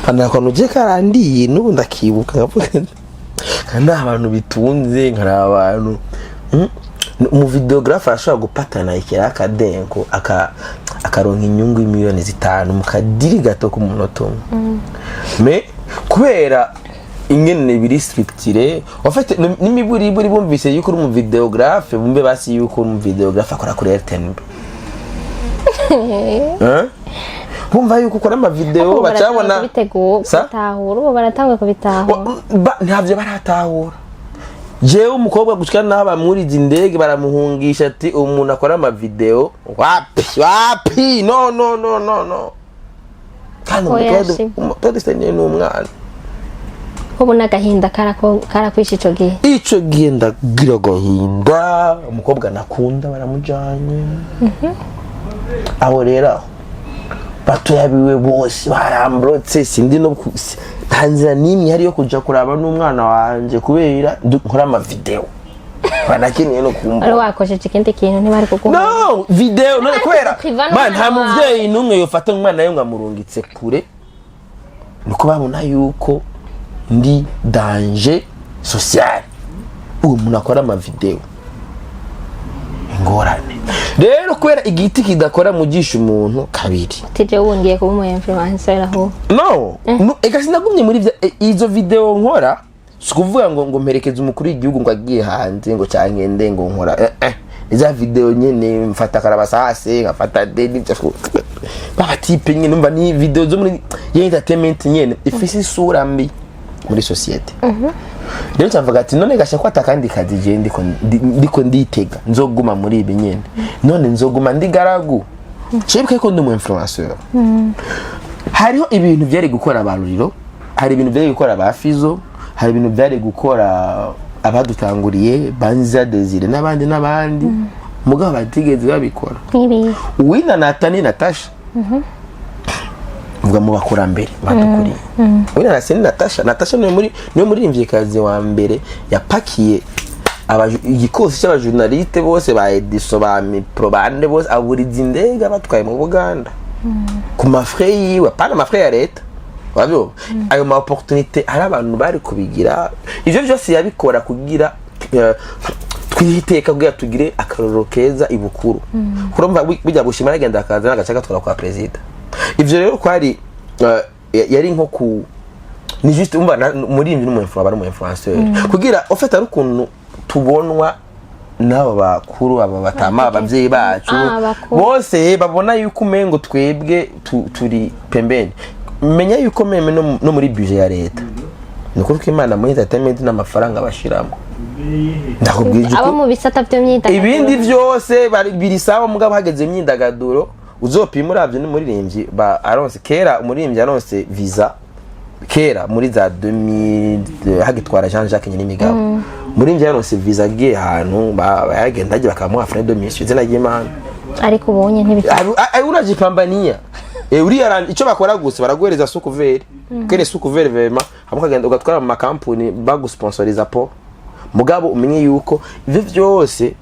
Speaker 1: kandi nuje karandiye nubu ndakibuka ngavuga kandi abantu bitunze nkari abantu umuvideographe ashobora gupatana ikira akadenko akaronka inyungu y'imiliyoni 5 mukadiri gato ku munota me kubera ingene biri structure wafate n'imiburi bumvise yuko uri umuvideographe bumbe basi yuko uri umuvideographe akora kuri RTNB bumva yuko ukora ama video bacabona
Speaker 2: bitahura ubu baratangwe kubitahura
Speaker 1: ntabyo baratahura jewe umukobwa gushika n'aba muri indege baramuhungisha ati umuntu akora ama video wapi no kandi umutodo stenye n'umwana
Speaker 2: ubu nagahinda karakwisha ico gihe
Speaker 1: ndagira gahinda umukobwa nakunda baramujanye abo rero batuyabiwe bose barambrotse sindi no tanzira nini hari yo kuja kuraba n'umwana wanje kubera nkora ama video banakeneye no kumva
Speaker 2: ari wakojeje ikindi kintu ntibari kukumva
Speaker 1: no video no kubera man nta muvyeyi numwe yofata umwana yo ngamurungitse kure nuko babona yuko ndi danger social uwo muntu akora ama video ingorane rero kubera igiti kidakora mugisha umuntu kabiri
Speaker 2: tije wungiye kuba umu influencer aho
Speaker 1: no ega sinagumye muri izo video nkora sikuvuga ngo mperekeze umukuru w'igihugu ngo agiye hanze ngo cyangende ngo nkora iza video nyene mfata karabasase ngafata dedi baba type nyene numva ni video zo muri entertainment nyene ifisi sura mbi muri societe rero cyamvuga ati none gasha kwata kandi kazi je ndiko nditega nzoguma muri ibi nyene none nzoguma ndigaragu cebwe ko ndi mu influenceur hariho ibintu byari gukora abaruriro hari ibintu byari gukora abafizo hari ibintu byari gukora abadutanguriye banza desire n'abandi mugabo batigeze babikora uwina Natani Natasha uvuga mu bakurambere badukuriye wina Natasha niyo muri imvyikazi wa mbere yapakiye igikosi cy'abajournaliste bose ba Ediso ba Miprobande bose aburiza indege batwaye mu Buganda ku mafre yiwe pana mafre ya leta wabyo ayo ma opportunité hari abantu bari kubigira ivyo byose yabikora kugira twihiteka kugira tugire akaroro keza ibukuru kurumva bijya gushima agenda akaza n'agacaga twara kwa president ivyo rero kwari yari nko ku ni juste umva muri imwe n'umuntu aba ari influenceur kugira ofete ari ukuntu tubonwa nabo bakuru aba batama abavyeyi bacu bose babona yuko umengo twebwe turi pembeni menya yuko meme no muri budget ya leta nuko Imana muri entertainment n'amafaranga bashiramo ndakubwije
Speaker 2: aba mu bisata byo myidagaduro
Speaker 1: ibindi byose biri sawa mugabo hageze imyidagaduro uzopima uravye n'umuririmbyi ba Aronse kera umuririmbyi Aronse visa kera muri za 2000 hagitwara Jean Jacques Nyirimigabo muri Aronse visa giye hantu bagenda aje bakamuha frais de mission zina y'Imana
Speaker 2: ariko ubonye ntibitari
Speaker 1: urajipambania uri yarandi ico bakora gusa baraguhereza sukuveri kene sukuveri vema hamukagenda ugatwara mu makampuni bagusponsoriza po mugabo umenye yuko ivyo byose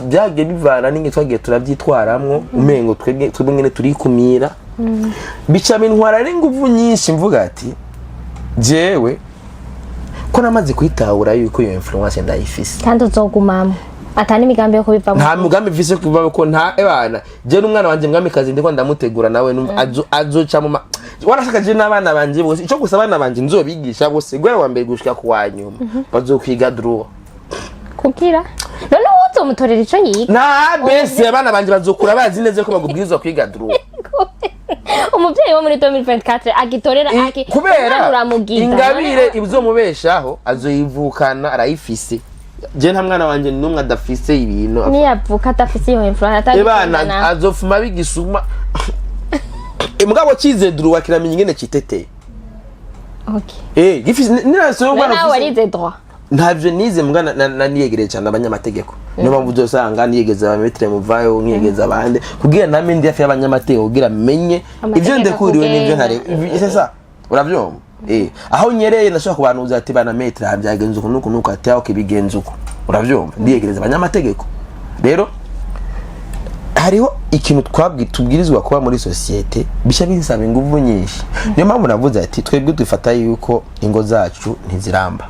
Speaker 1: byage bivana ninge twagiye turabyitwaramwo umengo twebwe ngene turi kumira bica bintwara ari nguvu nyinshi mvuga ati jewe ko namaze kwitahura yuko iyo influence ndayifise
Speaker 2: kandi uzogumamo atani migambi yo kubivamo
Speaker 1: nta mugambi vise kubivamo ko nta ebana je n'umwana wanje mwamikazi ndiko ndamutegura nawe azoca mu warashaka je n'abana banje bose ico gusa abana banje nzobigisha bose gwera wa mbere gushika ku wanyuma bazokwiga droit
Speaker 2: kugira none uzo mutorera ico yiga
Speaker 1: na bese abana banje bazokura bazi neze ko bagubwirizwa kwiga droit
Speaker 2: umuvyeyi wo muri 2024 agitorera
Speaker 1: kubera ingabire ibuzomubeshaho azoyivukana arayifise je nta mwana wanje numwe adafise ibintu
Speaker 2: ni yavuka adafise iyo influence
Speaker 1: atabana azofuma bigisuma mugabo cize droit kiramenya ingene citeteye
Speaker 2: okay
Speaker 1: gifise niraso
Speaker 2: bwana nawe warize droit
Speaker 1: ntavyo nize mugana niyegereye cyane abanyamategeko niyo mpamvu uzosanga niyegeza abametre muvayo nkiyegeza abande kugira name ndi afi y'abanyamategeko kugira menye ivyo ndekuriwe n'ivyo ntare sasa uravyumva aho nyereye nashaka kubanuza ati bana metre habyagenze uko ati aho kibigenze uko uravyumva ndiyegereza abanyamategeko rero hariho ikintu tubwirizwa kuba muri societe bisha binsaba inguvu nyinshi niyo mpamvu navuze ati twebwe dufata yuko ingo zacu ntiziramba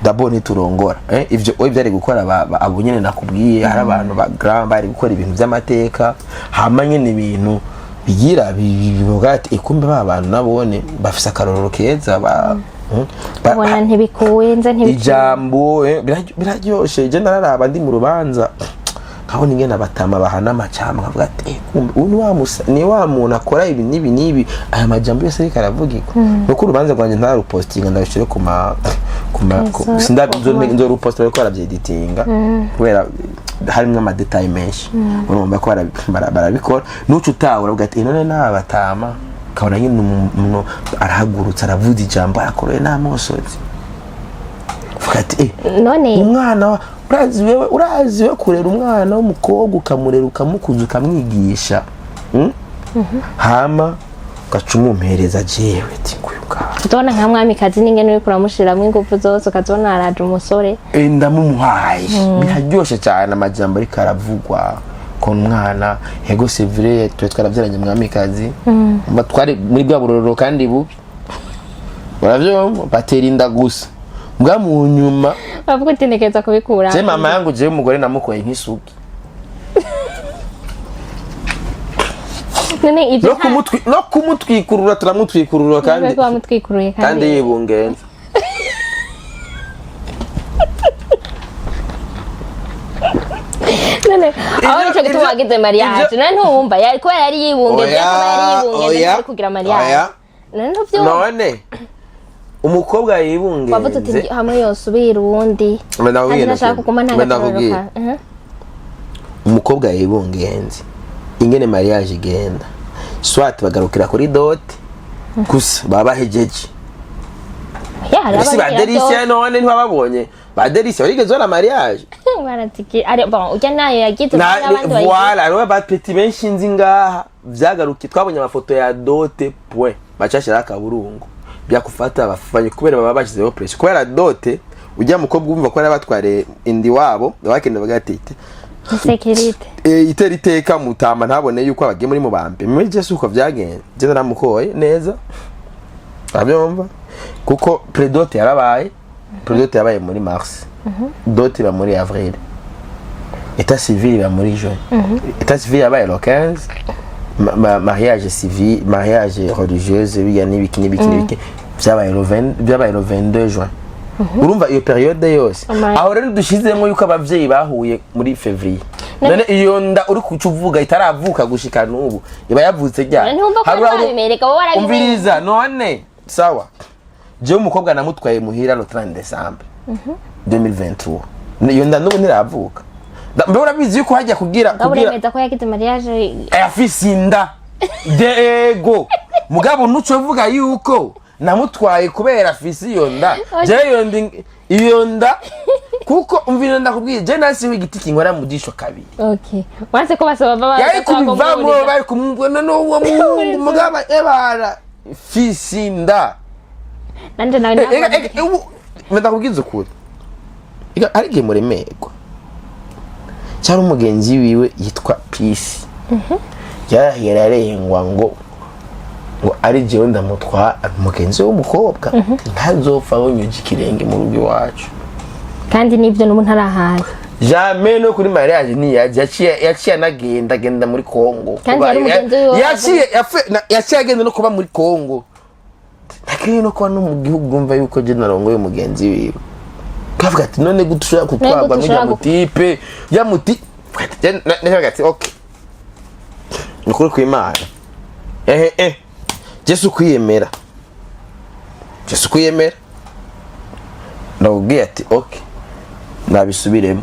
Speaker 1: dabo ntiturongora ivyo byari gukora abunyene nakubwiye hari abantu ba grand bari gukora ibintu by'amateka hamanye n'ibintu bigira bibogati ikumbe abantu nabone bafise akarorero keza
Speaker 2: babona ntibikuwenze
Speaker 1: ijambo biraryoshe je nararaba ndi mu rubanza aho ningena batama bahana amacama kavuga ati kumbe ni wa muntu akora ibi nibi aya majambo yose ariko aravugiko nuko urubanza rwanje ntarupostinga ndabishire kuma sindabizo ruposta ariko arabyeditinga kubera harimo ama detail menshi urumva ko barabikora nuco utawe uravuga ati none nabatama kabona nyine umuntu arahagurutsa aravuza ijambo akoreye namosozi vuga ati
Speaker 2: none
Speaker 1: umwana urazi we kurera umwana w'umukobwa ukamurera ukamukuza ukamwigisha hama gacumumpereza jewe tikuyuka
Speaker 2: tubona nka mwamikazi n'ingene uri kuramushiramo ingufu zose ukazona araje umusore
Speaker 1: ndamumuhaye biraryoshe cyane amajambo ariko aravugwa ko umwana yego c'est vrai twe twarabyaranye mwamikazi batwari muri bwa burororo kandi bubi uravyo batera inda gusa mbwa mu nyuma
Speaker 2: bavuga ati nekeza kubikura
Speaker 1: je mama yangu je umugore namukoye nk'isuki
Speaker 2: none ivyo
Speaker 1: no kumutwikurura turamutwikurura kandi yibungenza
Speaker 2: none aho nico gituma wagize mariage none ntumva yari yibungenze yari kugira mariage
Speaker 1: none umukobwa yibungenze
Speaker 2: wavuze ati hamwe yose ubira uwundi kandi nashaka kuguma ntagaruka
Speaker 1: umukobwa yibungenze ingene mariage igenda swat bagarukira kuri dot gusa baba bahejeje ese baderisia none ntibababonye baderisia barigeze na mariage
Speaker 2: baratiki ari bon ujya nayo yagize
Speaker 1: n'abandi voilà ro ba petit benshi nzi ngaha vyagaruki twabonye amafoto ya dote point bacashira akaburungu byakufata abafanye kubera baba bashizeho pressure kubera dote ujya mukobwa umva ko ari abatware indi wabo bakende bagatite
Speaker 2: security
Speaker 1: itera iteka mutama ntabone yuko abagiye muri mubambe mwe je suko vyagenze je naramukoye neza abyumva kuko predote yarabaye muri mars dote ba muri avril état civil ba muri juin état civil yabaye le 15 mariage civil mariage religieuse biya nibiki byabaye le 22 juin urumva iyo periode yose aho rero dushizemo yuko abavyeyi bahuye muri février none iyo nda uri kucuvuga itaravuka gushika nubu iba yavutse ryari umviriza none sawa je umukobwa namutwaye muhira le 30 décembre 2023 iyo nda nubu ntiravuka mbe urabizi yuko hajya kugira
Speaker 2: uremeza ko yagize mariage
Speaker 1: afise inda ego mugabo nuco vuga yuko namutwaye kubera afise iyo nda iyo nda kuko umvira ndakubwiye je nasi w'igiti kinkora mu disho kabiri
Speaker 2: okay wanse ko basaba baba
Speaker 1: yari kubivamo bari kumubona n'uwo mugabo ebara fisinda
Speaker 2: nanje nawe
Speaker 1: ndakubwiza ukuri arige muremego cyari umugenzi wiwe yitwa Peace yararengwa ngo ari jewe ndamutwa umugenzi w'umukobwa ntazopfa bonyuje ikirenge mu rugo iwacu
Speaker 2: kandi nivyo n'umuntu arahaye
Speaker 1: jamais no kuri mariage ni yaciye anagenda muri Kongo yaciye agenda no kuba muri Kongo nakiri no kuba no mu gihugu umva yuko je narongoye umugenzi wiwe kavuga ati none gutushaka kutwagwa n'amutipe yamuti nagati okay nukuri kwimana Jesu kwiyemera ndabwiye ati okay nabisubiremo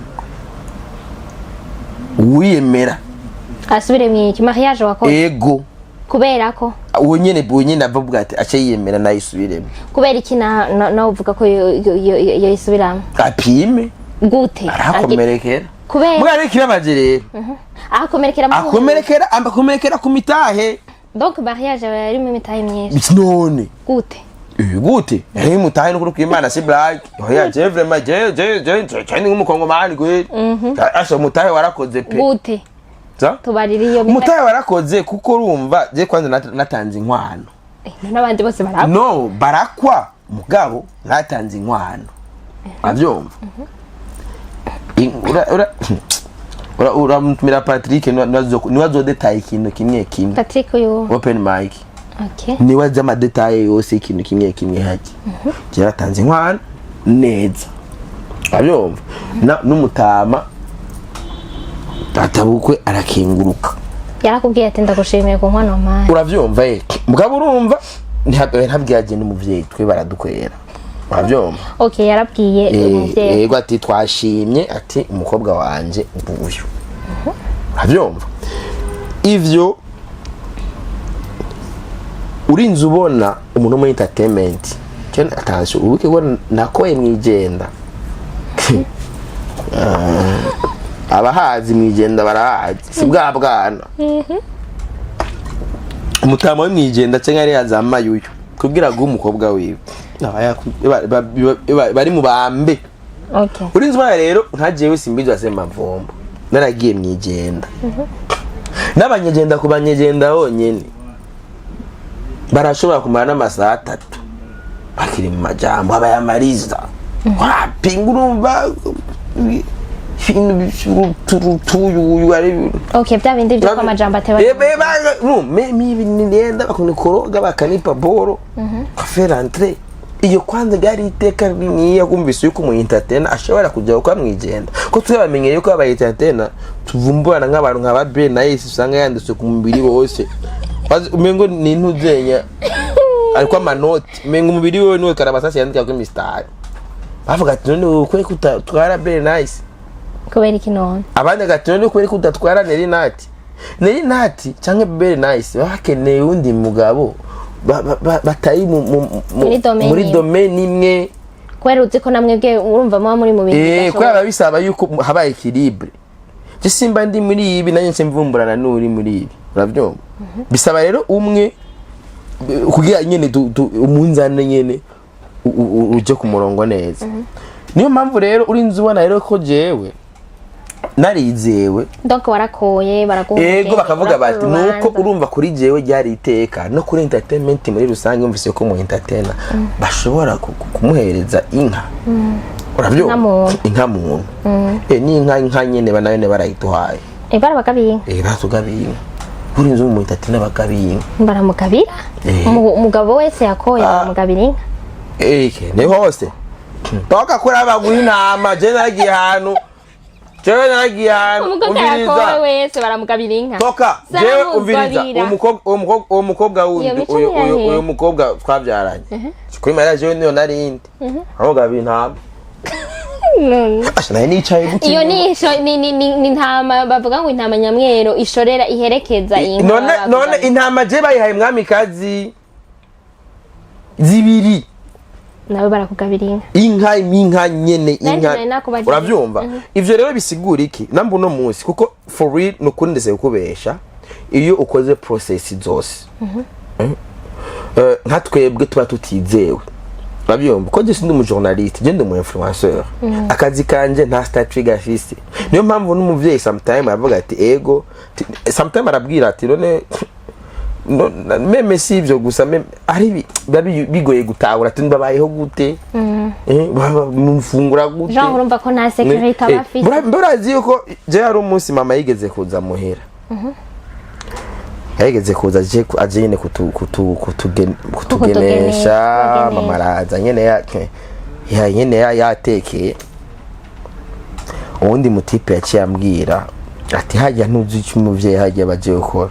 Speaker 1: wiyemera
Speaker 2: asubire mwiki mariage wakoze
Speaker 1: ego
Speaker 2: kubera ko
Speaker 1: unyene avuga ati ace yiyemera nayisubiremo
Speaker 2: kubera iki na uvuga ko yisubiramo
Speaker 1: apime
Speaker 2: gute
Speaker 1: arakomerekera
Speaker 2: kubera
Speaker 1: mugare kirabaje rero akomerekera ku mitahe
Speaker 2: donc mariage yari mu mitahe myinshi
Speaker 1: none gute mutahe no kwimana si black oya je vraiment je nk'umukongomani gwe asho mutahe warakoze pe
Speaker 2: gute tubaririyo
Speaker 1: mutahe warakoze kuko urumva je kwanza natanze inkwano
Speaker 2: n'abandi bose barakwa
Speaker 1: no barakwa mugabo natanze inkwano avyumva uramutumira Patrick niwazo detail ikintu kimwe
Speaker 2: Patrick yo
Speaker 1: open mic
Speaker 2: okay
Speaker 1: niwaza ama detail yose ikintu kimwe haje cyaratanze inkwano neza abyumva n'umutama tatabukwe arakenguruka
Speaker 2: yarakubwiye ati ndagushimiye ku nkwano mpaye
Speaker 1: uravyumva mugabo urumva ntabwiyaje n'umuvyeyi twe baradukwera uravyumva
Speaker 2: okay yarabwiye umuvyeyi
Speaker 1: yego ati twashimye ati umukobwa wanje ubuyo uravyumva ivyo urinze ubona umuntu muri entertainment cyane atasho ubuke ngo nakoye mwijenda abahazi mwijenda barahazi si bwa bwana umutama w'imwijenda cyangwa ari yazamayuyo kugira ngo umukobwa wiwe bari mu bambe
Speaker 2: okay
Speaker 1: urinze ubona rero nkajewe Simbizi wasema mvombo naragiye mwijenda n'abanyegenda ku banyegenda honyene barashobora kumara n'amasaha 3 bakiri mu majambo abayamariza wapinga urumva
Speaker 2: okay bya bindi byo kwa majambo ateba
Speaker 1: nenda bakunikoroga bakanipa boro kafera entre iyo kwanza gari iteka niya kumvise yuko mu entertainer ashobora kujya uko amwijenda ko twabamenyeye yuko aba entertainer tuvumburana nk'abantu nka babe na Yesu usanga yanditse ku mubiri wose umengo ni ntuzenya ariko amanoti umengo umubiri wewe niwe karabasasi yandika kuri mistari bavuga ati none ukwe kutatwara be nice
Speaker 2: kubera iki none
Speaker 1: abandi gatino ni ukwe kutatwara neri nati cyangwa be nice bakeneye undi mugabo batari muri domaine imwe
Speaker 2: kwera uzi ko namwebwe urumva mwa muri mu bintu
Speaker 1: kwera bisaba yuko haba equilibre je simba ndi muri ibi nanye nsemvumburana n'uri muri ibi uravyumva bisaba rero umwe kugira nyene umunzane nyene uje ku murongo neza niyo mpamvu rero urinzi ubona rero ko jewe narizewe
Speaker 2: donc warakoye baraguha
Speaker 1: ego bakavuga bati nuko urumva kuri jewe ryari iteka no kuri entertainment muri rusange umvise ko mu entertainer bashobora kumuhereza inka urabyo inka muntu ni inka nyene banayone barayituhaye
Speaker 2: barabagabiye
Speaker 1: batugabiye urinzi mu entertainer bagabiye
Speaker 2: baramugabira umugabo wese yakoye baramugabira inka
Speaker 1: ni hose toka kuri abaguha intama je nagiye hanu jewe nagiye hanu
Speaker 2: umugabo wese baramugabira inka
Speaker 1: toka jewe umviriza uwo mukobwa wundi uyu mukobwa twabyaranye kuri mariya jewe niyo narindi amugabira intama ashana nicaye gute
Speaker 2: iyo ni intama bavuga ngo intama nyamwero ishorera iherekeza inka
Speaker 1: none intama je bayihaye mwamikazi zibiri
Speaker 2: nawe barakugabira
Speaker 1: inka nyene inka uravyumva ivyo rero bisigura iki namba uno munsi kuko for real nukuri ndese kukubesha iyo ukoze process zose nka twebwe tuba tutizewe uravyumva ko je sindi umu journaliste je ndi umu influenceur akazi kanje nta statut gafise niyo mpamvu n'umuvyeyi sometime avuga ati ego sometime arabwira ati none meme si ivyo gusa ari bigoye gutahura ati babayeho gute mufungura gute
Speaker 2: Jean urumva ko nta security abafite
Speaker 1: mburazi yuko je hari umunsi mama yigeze kuza muhera yigeze kuza aje nyene kutugenesha mama araza nyene nyene yatekeye uwundi mutipe yaciye ambwira ati hajya ntuzi icyo umuvyeyi hajya baje gukora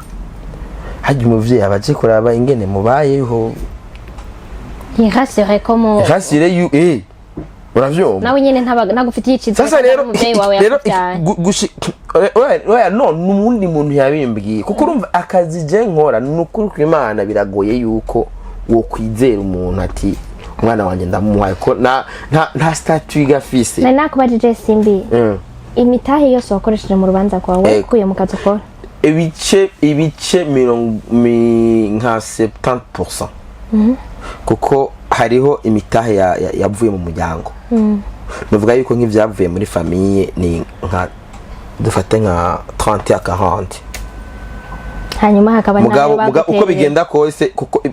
Speaker 1: hajya umuvyeyi abaje kuraba ingene mubayeho
Speaker 2: irasire comme
Speaker 1: irasire uravyumva
Speaker 2: nawe nyene ntagufitiye icizo
Speaker 1: sasa rero
Speaker 2: umuvyeyi wawe yakubyaye
Speaker 1: oya no n'umundi muntu yabimbwiye kuko urumva akazi je nkora n'ukuri kw'Imana biragoye yuko wo kwizera umuntu ati umwana wanje ndamuhaye ko nta statut gafise
Speaker 2: nakubajije Simbi imitahe yose wakoresheje mu rubanza kwawe kuye mu kazi ukora
Speaker 1: ibice nka 70% kuko hariho imitahe yavuye mu muryango bivuga yuko nk'ivyavuye muri famille ni nka dufate nka 30 à 40
Speaker 2: hanyuma hakaba
Speaker 1: mugabo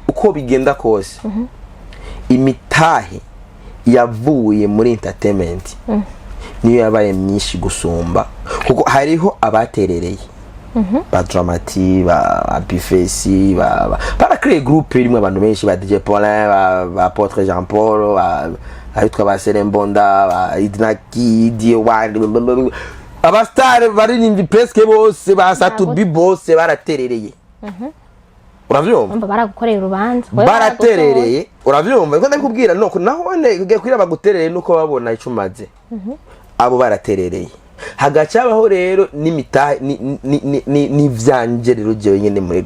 Speaker 1: uko bigenda kose imitahe yavuye muri entertainment niyo yabaye myinshi gusumba kuko hariho abaterereye ba Dramati ba Bifesi ba créer groupe rimwe abantu benshi ba DJ Paulin ba Apotre Jean Paul ayitwa ba Serembonda ba Idnaki Diewand abastar baririmbyi presque bose ba Satubi bose baraterereye uravyumva
Speaker 2: baragukorera urubanza
Speaker 1: baraterereye uravyumva ngo ndakubwira nuko naho ngiye kwira baguterereye nuko babona icumaze abo baraterereye hagacabaho rero n'imitahe ni vyanje rero jewe nyene muri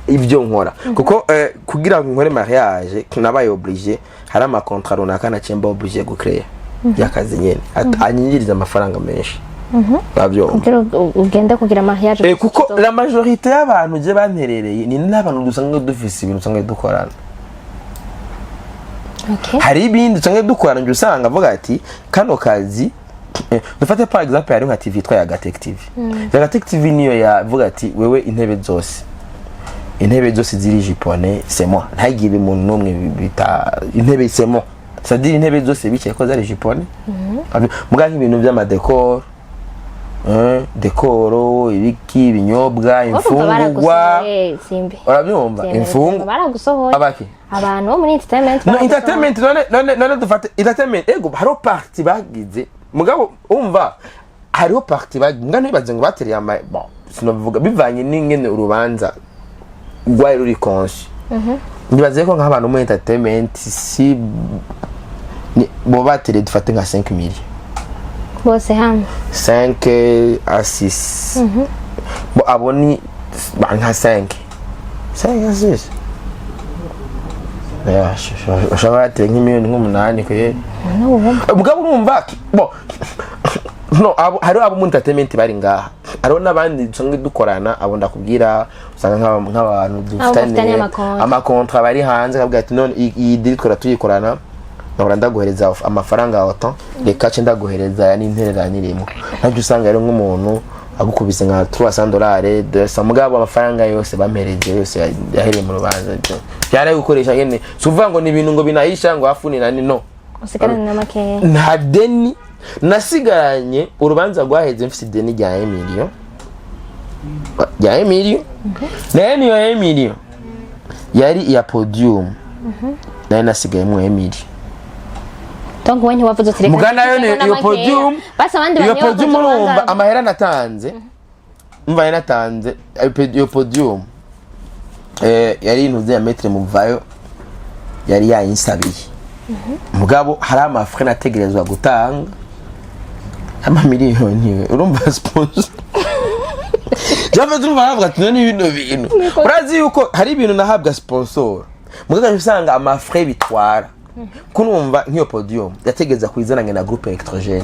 Speaker 1: ivyo nkora kuko kugira ngo nkore mariage nabaye obligé hari ama contrat runaka na cemba obligé gucreer yakazi nyene anyinjiriza amafaranga menshi babyo
Speaker 2: ugenda kugira mariage
Speaker 1: kuko la majorité y'abantu je banterereye ni n'abantu dusanga dufise ibintu usanga dukorana hari ibindi usanga dukorana nje usanga avuga ati kano kazi dufate par exemple hari nka TV twa ya Gatec TV ya Gatec TV niyo yavuga ati wewe intebe zose ziri Japone c'est moi ntagibe umuntu numwe bita intebe c'est moi c'est-à-dire intebe zose bicaye ko zari Japone muga nk'ibintu by'amadekor dekoro ibiki binyobwa imfungwa urabyumva imfungwa
Speaker 2: baragusohoye
Speaker 1: abaki
Speaker 2: abantu bo muri entertainment
Speaker 1: none dufate entertainment ego haro party bagize mugabo umva hariho party bagize nibaze ngo batereye ama bon sinovuga bivanye n'ingene urubanza rwari ruri konshi nibaze ko nk'abantu muri entertainment si bo batereye dufate nka 5 millions
Speaker 2: bose hamwe
Speaker 1: 5 à 6 bo aboni nka 5 à 6 ushobora nk'imiliyoni nk'umunani kwe mugabo urumva bo no hariho abo mu entertainment bari ngaha hariho n'abandi dusanga dukorana abo ndakubwira usanga nk'abantu dufitanye amakontra bari hanze akavuga ati none iyi deal twara tuyikorana nahora ndaguhereza amafaranga autant reka ce ndaguhereza ya n'intereranirimo nabyo usanga rero nk'umuntu agukubise nka $300 200 mugabo amafaranga yose bampereje yose yahereye mu rubanza byari gukoresha nyene suvuga ngo ni ibintu ngo binayisha ngo afunira ni no
Speaker 2: usigarana n'amakeya
Speaker 1: nta deni nasigaranye urubanza rwaheze mfite deni rya Emilio na Emilio yari iya podium nayo nasigaye mu Emilio
Speaker 2: donc wenye wavuze utireka
Speaker 1: mugana yo iyo podium
Speaker 2: basa abandi
Speaker 1: iyo podium urumva amahera natanze umva yanatanze iyo podium yari intuze ya metre mu vayo yari yayinsabiye mugabo hari amafre nategerezwa gutanga $1,000,000 urumva sponsor Java turumva navuga ati none ibintu urazi yuko hari ibintu nahabwa sponsor mugabo usanga amafre bitwara kunumva nk'iyo podium yategeza kwizananye na groupe électrogène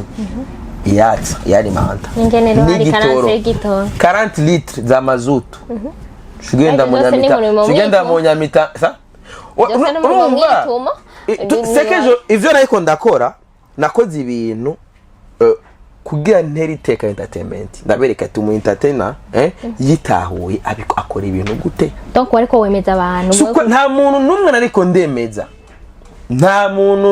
Speaker 1: yatsa yari manta
Speaker 2: ingenero hari
Speaker 1: 40 litres za mazutu shugenda mu nyamita sa urumva sekejo ivyo nayiko ndakora nakoze ibintu kugira nteri teka entertainment ndabereka ati mu entertainer yitahuye akora ibintu gute
Speaker 2: donc wariko wemeza abantu
Speaker 1: nta muntu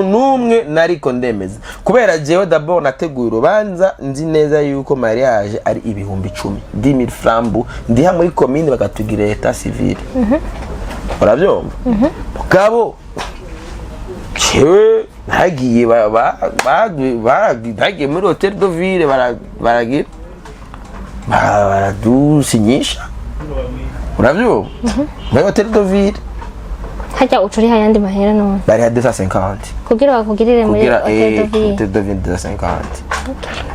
Speaker 1: numwe nariko ndemeza kubera jewe d'abord nateguye urubanza nzi neza yuko mariage ari ibihumbi 10,000 francs ndi ha muri commune bakatugira état civil urabyumva mugabo jewe hagiye bagiye muri hotel de ville baragira baradusinyisha urabyumva muri hotel de ville
Speaker 2: hajya ucuri hayandi mahera none
Speaker 1: bari hade 250
Speaker 2: kugira bakugirire muri
Speaker 1: hotel de ville 250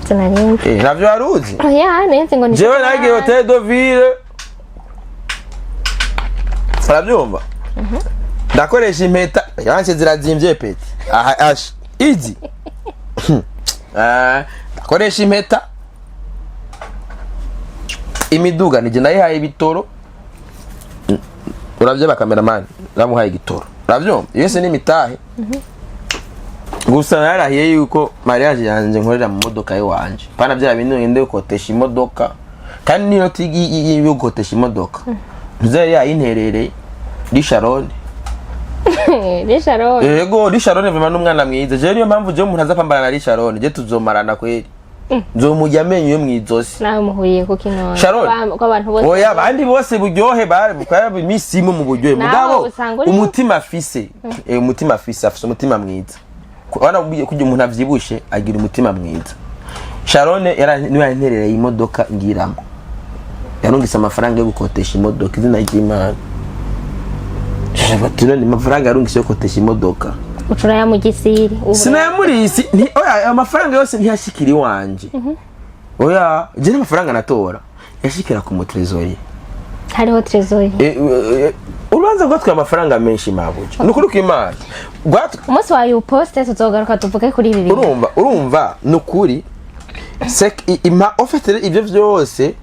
Speaker 2: tunarindi
Speaker 1: navyo aruzi
Speaker 2: neze ngo ni
Speaker 1: jewe nagiye hotel de ville urabyumva ndakoresha impeta yanse zirazimvye peti ash easy ndakoresha impeta imiduga nije nayihaye bitoro uravye bakameramani namuhaye igitoro uravyo yese ni mitahe gusa narahiye yuko mariage yanje nkorera mu modoka yiwanje pana bya bintu ngende ukotesha imodoka kandi niyo tigi yugotesha imodoka nzari yayinterereye di Charon yego Charon vema n'umwana mwiza je niyo mpamvu je umuntu azapambana na Charon je tuzomarana kweli nzomujya amenyo yo mwizosi
Speaker 2: nawe muhuye kuko inone
Speaker 1: ko abantu bose oya abandi bose buryohe bari misimo mu buryohe mugabo umutima afise afise umutima mwiza wana kujya umuntu avyibushe agira umutima mwiza Charon niwe yanterereye imodoka ngiramo yarungise amafaranga yo gukotesha imodoka izina ry'Imana batino ni amafaranga yarungise yo gukotesha imodoka
Speaker 2: ucura ya mu gisiri
Speaker 1: sinayamurisi ni oya amafaranga yose ntiyashikira iwanje oya je amafaranga natora yashikira ku mutrezori
Speaker 2: hariho trezori
Speaker 1: urubanza rwatwaye amafaranga menshi mabuje nukuri ko Imana
Speaker 2: umunsi wa you poste tuzogaruka tuvuge kuri ibi
Speaker 1: urumva nukuri sek ima ofetere ibyo byose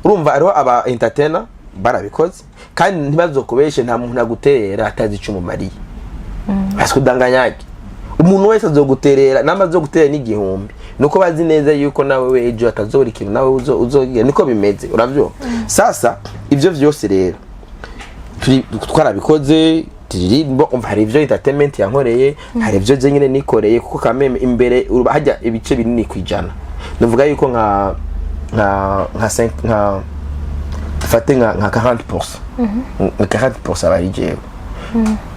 Speaker 1: urumva ariho aba entertainer barabikoze kandi ntibazokubeshe nta muntu aguterera atazi icumu mariye askudanganyaki umuntu wese azoguterera namaze guterera n'igihumbi nuko bazi neza yuko nawe we ejo atazorikira nawe uzogira niko bimeze uravyo sasa ivyo vyose rero twarabikoze tirimbo hari ivyo entertainment yankoreye hari ivyo je nyine nikoreye kuko kameme imbere hajya ibice binini kwijana nuvuga yuko nka fate nka 40% nka 40% bari jewe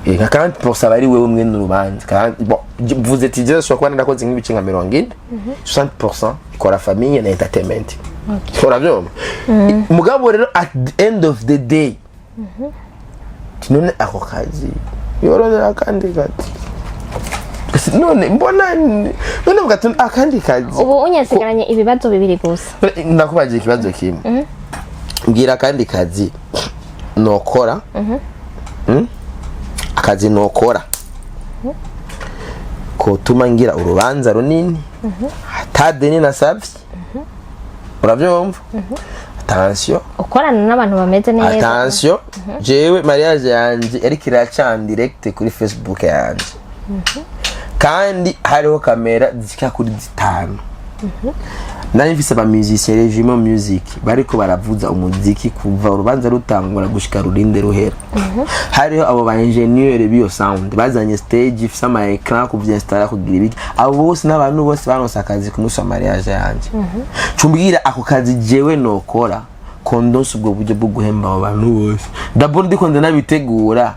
Speaker 1: nka 40% bari wewe umwe n'urubanza vous êtes déjà sur quoi ndakoze nk'ibice nka 40 60% ikora famille na entertainment uravyo mugabo rero at the end of the day none ako kazi yorora kandi gati none mbona none mugatu akandi kazi
Speaker 2: ubu unyasigaranye ibibazo bibiri gusa
Speaker 1: ndakubaje ikibazo kimwe mbwira kandi kazi nokora akazi nokora ko tumangira urubanza runini atadeni nasavye uravyumva attention
Speaker 2: ukorana n'abantu bameze neza
Speaker 1: attention jewe mariage yanje ariko iracana direct kuri Facebook yanje kandi hariho kamera zishika kuri 5 nari mfise aba musiciens regiment music bariko baravuza umuziki kuva urubanza rutangura gushika rurinde ruhera hariho abo ba engineer biyo sound bazanye stage ifise ama ecran kuvyinstalla kugira ibiki abo bose n'abantu bose baronse akazi ku musi wa mariage yanje cumbwira ako kazi jewe nokora kondonse ubwo buryo bwo guhemba abo bantu bose d'abord ndiko ndanabitegura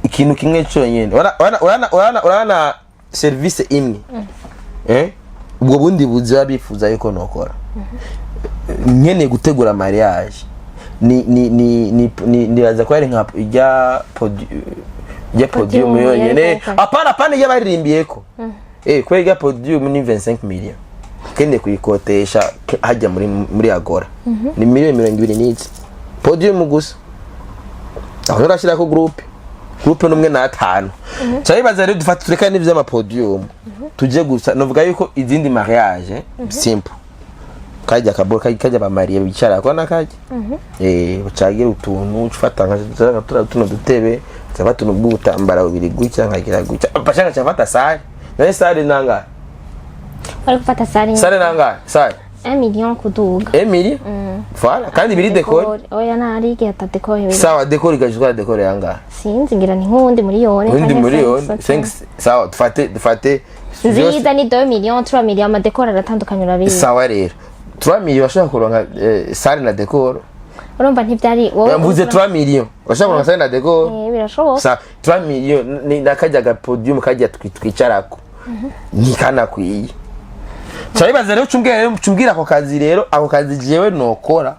Speaker 1: ikintu kimwe cyonyene urana service imwe ubwo bundi buza bifuza yuko nokora nyene gutegura mariage ni baza ko ari nka ya podium yonyene apana y'abaririmbyeko kwega podium ni 25 million kende kuyikotesha hajya muri agora ni miliyoni 20 podium gusa aho urashira ko groupe numwe na 5 cyari baza rero dufata tureka n'ivyo ama podium tuje gusa novuga yuko izindi mariage simple kajya kaboro kajya ba mariye bicara ko nakaje ucagira utuntu ufata nka tuno dutebe zabatu n'ubutambara bubiri gutya nkagira gutya apashaka cyafata sare naye sare nanga
Speaker 2: bari gufata sare
Speaker 1: nanga sare
Speaker 2: 1 million kuduga
Speaker 1: 1 million voilà kandi biri décor
Speaker 2: oya nari gihe ta décor
Speaker 1: sawa décor igashwa décor yanga
Speaker 2: sinzi ngira ni nkundi miliyoni
Speaker 1: 5 sawa dufate
Speaker 2: ziza ni 2 million 3 million ama décor aratandukanye urabizi
Speaker 1: sawa rero 3 million bashaka kuronka sare na décor
Speaker 2: urumva ntivyari wowe
Speaker 1: mvuze 3 million bashaka kuronka sare na décor
Speaker 2: birashoboka
Speaker 1: sa 3 million ni nakajya podium kajya twicarako ni kana kwiye cyari baza rero cumbwira ako kazi rero ako kazi jewe nokora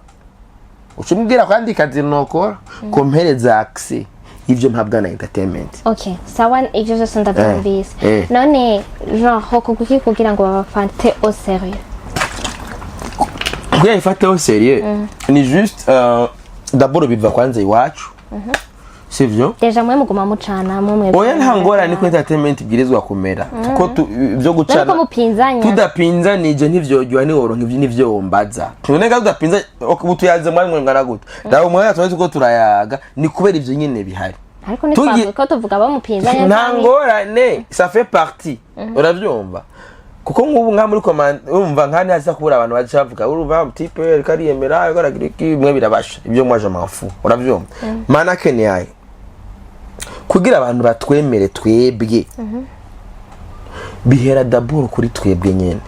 Speaker 1: ucumbwira kandi kazi nokora kompereza access ivyo mpabwa na entertainment
Speaker 2: okay sawa ivyo byose ndabyumvise none genre hoko kugira ngo babafate au sérieux
Speaker 1: kugira ifate au sérieux ni juste d'abord biva kwanza iwacu sivyo
Speaker 2: deja mwe muguma mucana mwe
Speaker 1: oya ntangora ni ko entertainment bwirizwa kumera kuko byo gucana tudapinza nije ntivyojwa ni woronka ivyo nivyo wombaza tunega tudapinza utuyaze mwari ngana gute dawo mwana tuzi ko turayaga ni kubera ivyo nyene bihari
Speaker 2: ariko ni twavuga ko tuvuga bamupinzanya
Speaker 1: ntangora ne ça fait partie uravyumva kuko nk'ubu nka muri command urumva nkani hasa kubura abantu bacavuga urumva type kari yemera yaragira iki mwe birabasha ibyo mwaje amafu uravyumva mana kene yaye kugira abantu batwemere twebwe bihera d'abord kuri twebwe nyene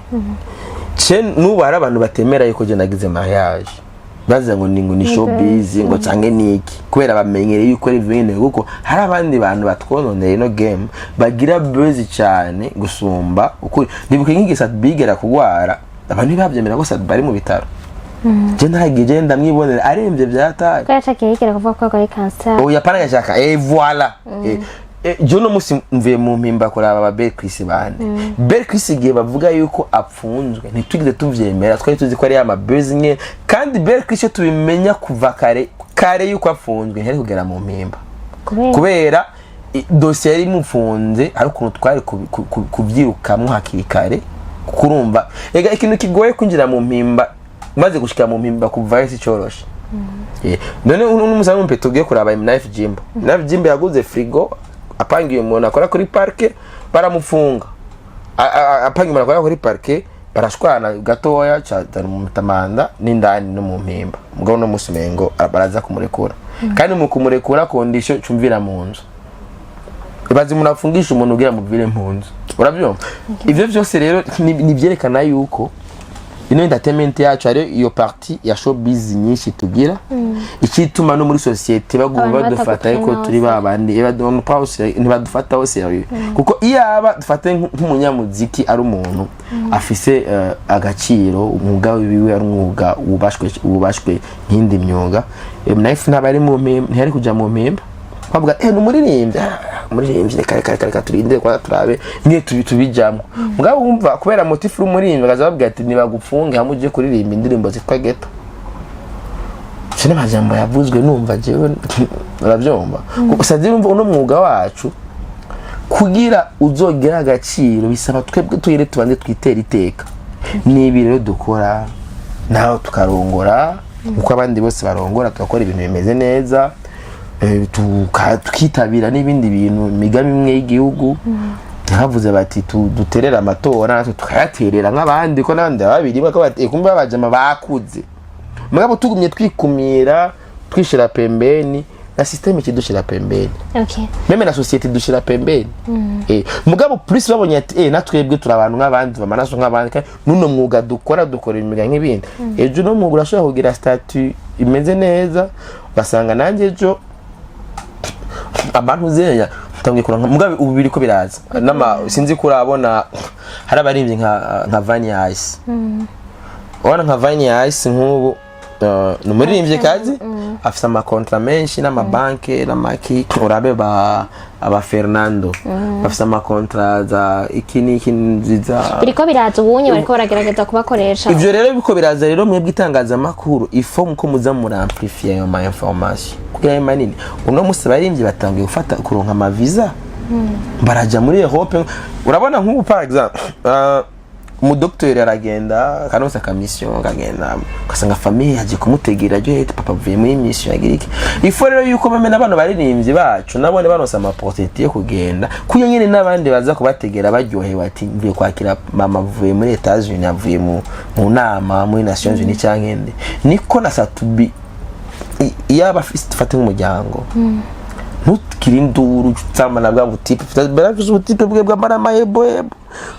Speaker 1: nubu hari abantu batemera yuko je nagize mariage baza ngo ni showbiz ngo cange niki kubera bamenyereye yuko ari vene kuko hari abandi bantu batwononeye no game bagira buzz cyane gusumba ukuri nibuke nk'igisa bigera kugwara abantu babyemera ko bari mu bitaro je ntagiye ndamwibonera aremvye byataye
Speaker 2: ko yashaka yikera kuvuga ko ari cancer
Speaker 1: oya pana yashaka voilà je no musi mvuye mu mpimba kuraba ba Berkris bane Berkris giye bavuga yuko apfunzwe ntitwigize tuvyemera twari tuzi ko ari ama buzz nye kandi Berkris tubimenya kuva kare yuko apfunzwe ntari kugera mu mpimba kubera dossier yari mufunze ari ukuntu twari kubyirukamwe hakikare kurumva ega ikintu kigoye kwinjira mu mpimba maze gushika mu mpimba kuva yesi coroshe none n'umusaza mpeto giye kuraba Knife Jimbo yaguze frigo apangiye umuntu akora kuri parke baramufunga apangiye umuntu akora kuri parke barashwana gatoya cyane mu mutamanda n'indani no mu mpimba mugabo no musumengo baraza kumurekura kandi mu kumurekura condition cumvira mu nzu ibazi umuntu afungisha umuntu ugira muvire mu nzu urabyumva ivyo byose rero ni byerekana yuko ino entertainment yacu ari iyo party ya showbiz nyinshi tugira ikituma no muri society bagomba dufata yuko turi babandi badon pause ntibadufata hose yawe kuko iyaba dufate nk'umunyamuziki ari umuntu afise agaciro umwuga wiwe ari umwuga ubashwe nk'indi myuga Knife ntabari mu ntiyari kuja mu mpemba bavuga umuririmbyi reka turinde kwa turabe mwe tubijamwe mugabo wumva kubera motif rumuririmbyi gaza bavuga ati nibagufunge hamuje kuririmba indirimbo zitwa ghetto sine majambo yavuzwe numva jewe urabyumva usaze numva uno mwuga wacu kugira uzogera agaciro bisaba twebwe tuyire tubande twitera iteka nibi rero dukora naho tukarongora uko abandi bose barongora tukakora ibintu bimeze neza tukitabira n'ibindi bintu imigambi imwe y'igihugu havuze bati duterera amatora natwe tukayaterera nk'abandi ko n'abandi babiri bakabati kumbe babajama bakuze mugabo tugumye twikumira twishira pembeni na systeme kidushira pembeni meme na societe dushira pembeni mugabo plus babonye ati natwebwe turabantu nk'abandi bamanaso nk'abandi nuno mwuga dukora imiga nk'ibindi ejo no mwuga urashobora kugira statut imeze neza basanga nanjye ejo abantu zenya tangiye kuranka mugabe ubu biriko biraza nama sinzi kurabona hari abarimvye nka Vanya Ice wana nka Vanya Ice nk'ubu numuririmbye kazi afisa ama kontra menshi n'amabanke n'amaki urabe aba Fernando afisa ama kontra za iki nziza
Speaker 2: biriko biraza ubunye bariko baragerageza kubakoresha
Speaker 1: ivyo rero biriko biraza rero mwebwe itangaza makuru ifo muko muza muri amplifier yo ma information kugira manini uno musi barimvye batangiye gufata kuronka ama visa baraja muri Europe urabona nk'ubu par exemple umudoktori aragenda kanonsa ka mission kagenda kasanga famille yaje kumutegera ryo hete papa vuye muri mission yagiriki ifo rero yuko bamena bano baririmbyi bacu nabone banonsa ama portrait yo kugenda kuyo nyene nabandi baza kubategera baryohewe ati mvuye kwakira mama vuye muri Etats-Unis avuye mu nama muri Nations Unies cyangende niko na satubi yaba fate nk'umuryango ntukirinduru tsamana bwa butipe baravuze ubutipe bwe bw'amarama yebo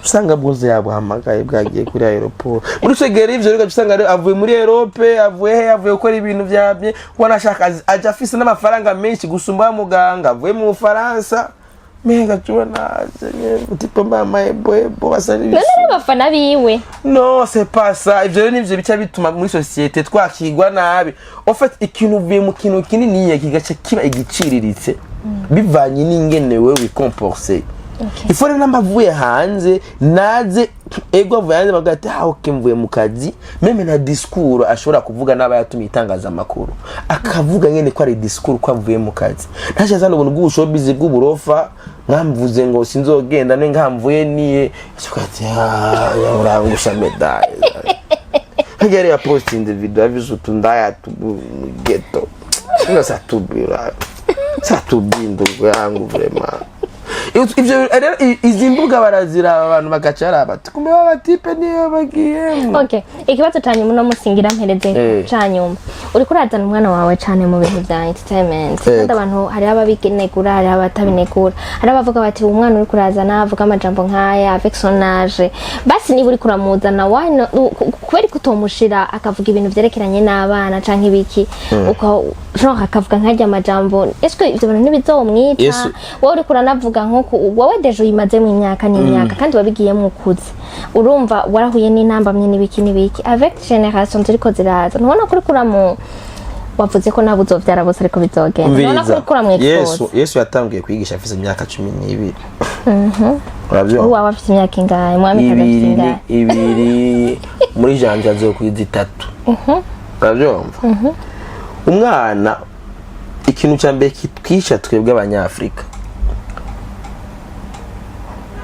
Speaker 1: usanga bwoze yabo hamagaye bwagiye kuri aeroport urusegera ivyo rero usanga avuye muri Europe avuye gukora ibintu byabye wanashaka aja afise n'amafaranga menshi gusumba muganga avuye mu Faransa mega tubona butipe mama yebo basari
Speaker 2: none bafana biwe
Speaker 1: no c'est pas ça ivyo nivyo bica bituma muri societe twakigwa nabi en fait ikintu uvuye mu kintu kinini yakigaca kiba igiciriritse bivanye n'ingene wewe comporter ifore n'amavuye hanze naze ego avuye hanze bagati okay mvuye mu kazi meme na discours ashobora kuvuga n'aba yatumye itangaza makuru akavuga nyene ko ari discours ko avuye mu kazi ntaje zano ubuntu bw'ubushobizi bw'uburofa nkamvuze ngo sinzogenda ne nkamvuye niye cyukati urangusha medaille ngere ya posting the video aviso tundaya tu ghetto ngo satubira satubindo yangu vraiment ivyo izi mbuga barazira abantu bagacara bati kumbe babatipe niyo bagiyemo
Speaker 2: okay ikibazo cyanyuma no musingira mpereze cyanyuma uri kurazana umwana wawe cyane mu bintu bya entertainment kandi abantu hari ababigenegura hari abatabinegura hari abavuga bati umwana uri kurazana avuga amajambo nkaya avec son âge basi niba uri kuramuzana why kubera kutomushira akavuga ibintu byerekeranye n'abana canke ibiki uko genre akavuga nkajya amajambo eske ivyo bintu ntibizomwita wowe uri kuranavuga wowe dejo yimaze mu myaka n'imyaka kandi wabigiyemo ukuze urumva warahuye n'intambamye n'ibiki avec generation ziriko ziraza nubona kuri kuramu wavuze ko nabo uzovyara bose ariko bizogenda nubona kuri kuramu
Speaker 1: Yesu yatangiye kwigisha afise imyaka 12 urabyo
Speaker 2: uwa afise imyaka ingahe mwami kadafise ingahe
Speaker 1: ibiri muri janja zo kwiza 3 urabyo umwana ikintu cyambere kitwisha twebwe abanyafrika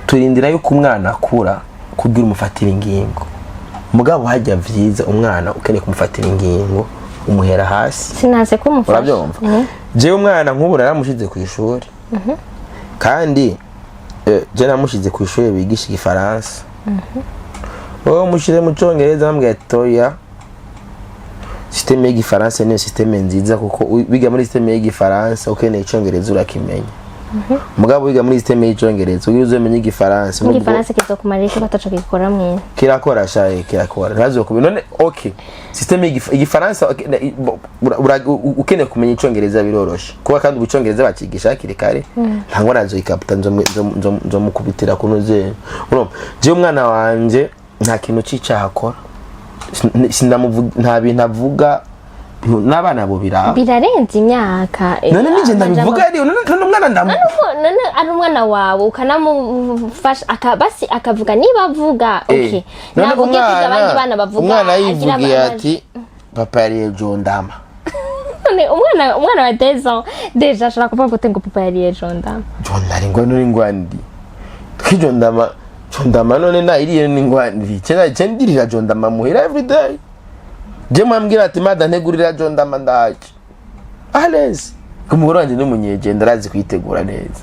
Speaker 1: turindira yuko umwana akura kugira umufatira ingingo mugabo hajya vyiza umwana ukeneye kumufatira ingingo umuhera hasi
Speaker 2: sinaze ko umufasha
Speaker 1: urabyumva je umwana nk'ubu naramushize ku ishuri kandi je namushize ku ishuri bigisha igifaransa wowe mushize mu Congereza bambwiye toya systeme y'igifaransa ni systeme nziza kuko biga muri systeme y'igifaransa ukeneye Icongereza urakimenya mugabo wiga muri systeme y'icongereza ugiye uzomenya igifaransa
Speaker 2: igifaransa kizokumarika bataca gikora mwe
Speaker 1: kirakora shaye kirakora nazo kubino none okay systeme y'igifaransa ukeneye kumenya Icongereza biroroshe kuba kandi ubucongereza bakigisha kirikare ntango nazo ikapita nzo mukubitira kunoze urumva je umwana wanje nta kintu cicaha akora nta bintu avuga n'abana bo
Speaker 2: birarenze imyaka
Speaker 1: none nije ndabivuga ari none umwana none
Speaker 2: ari umwana wawe ukanamufasha akabasi akavuga niba avuga okay ntabwo ugiye kwiga abandi bana bavuga
Speaker 1: umwana yivugiye ati papa yariye jondama
Speaker 2: none umwana wa dezo deja ashaka kuvuga ngo papa yariye jondama
Speaker 1: jondari ngo nuri ngwandi jondama none na iriye ni ngwandi cyendirira jondama muhira every day je mwambwira ati mada ntegurira jondama ndaje allez umugore wanje n'umunyegenda arazi kwitegura neza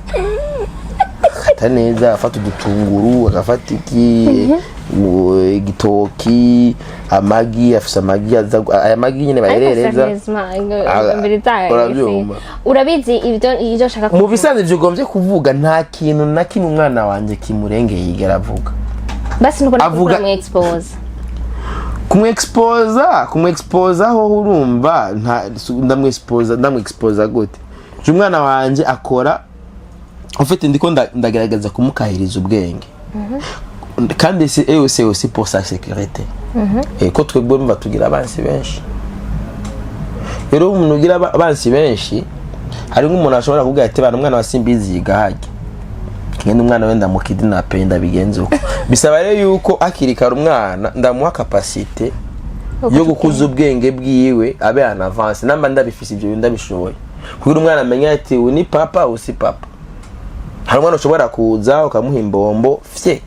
Speaker 1: akata neza afata udutunguru agafata igitoki amagi afisa amagi aya magi nyine bayerereza
Speaker 2: urabizi ibyo shaka
Speaker 1: mu bisanzwe byo gombye kuvuga nta kintu na kimwe umwana wanje kimurengeye yigera avuga
Speaker 2: basi nuko avuga
Speaker 1: kumwexposa aho urumva ndamwexposa gute umwana wanje akora ufite ndiko ndagerageza kumukahiriza ubwenge kandi c'est aussi pour sa sécurité ko twebwe mva tugira abansi benshi rero umuntu ugira abansi benshi hari nk'umuntu ashobora kuvuga ati bana umwana wa Simbizi yigahage ngende umwana wenda mu kidnapping ndabigenze uko bisaba rero yuko akirikara umwana ndamuha capacité yo gukuza ubwenge bwiwe abe en avance namba ndabifise ibyo ndabishoboye kugira umwana amenya ati ni papa usi papa hari umwana ushobora kuza ukamuha imbombo fye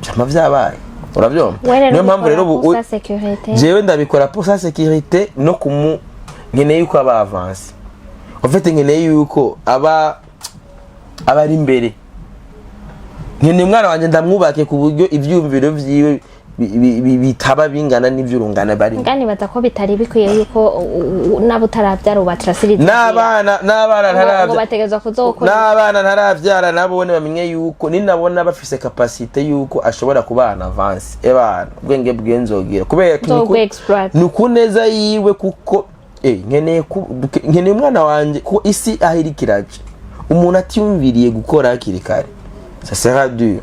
Speaker 1: byama vyabaye uravyumva niyo mpamvu rero jewe ndabikora pour sa sécurité no nkeneye yuko aba avance ofete nkeneye yuko aba ari imbere nkeneye umwana wanje ndamwubake ku buryo ivyumviro vyiwe bitaba bingana n'ivyurungana bari
Speaker 2: ngani batako bitari bikwiye yuko nabo taravyara ubatrasiriza
Speaker 1: n'abana
Speaker 2: ngo bategezwa kuzokora
Speaker 1: n'abana ntaravyara nabone bamenye yuko ninabona bafise capacité yuko ashobora kubana avance ebana ubwenge bwenzogira kubera nukuneza yiwe kuko nkeneye umwana wanje ko isi ahirikiraje umuntu atiyumviriye gukora hakirikare ça sera dur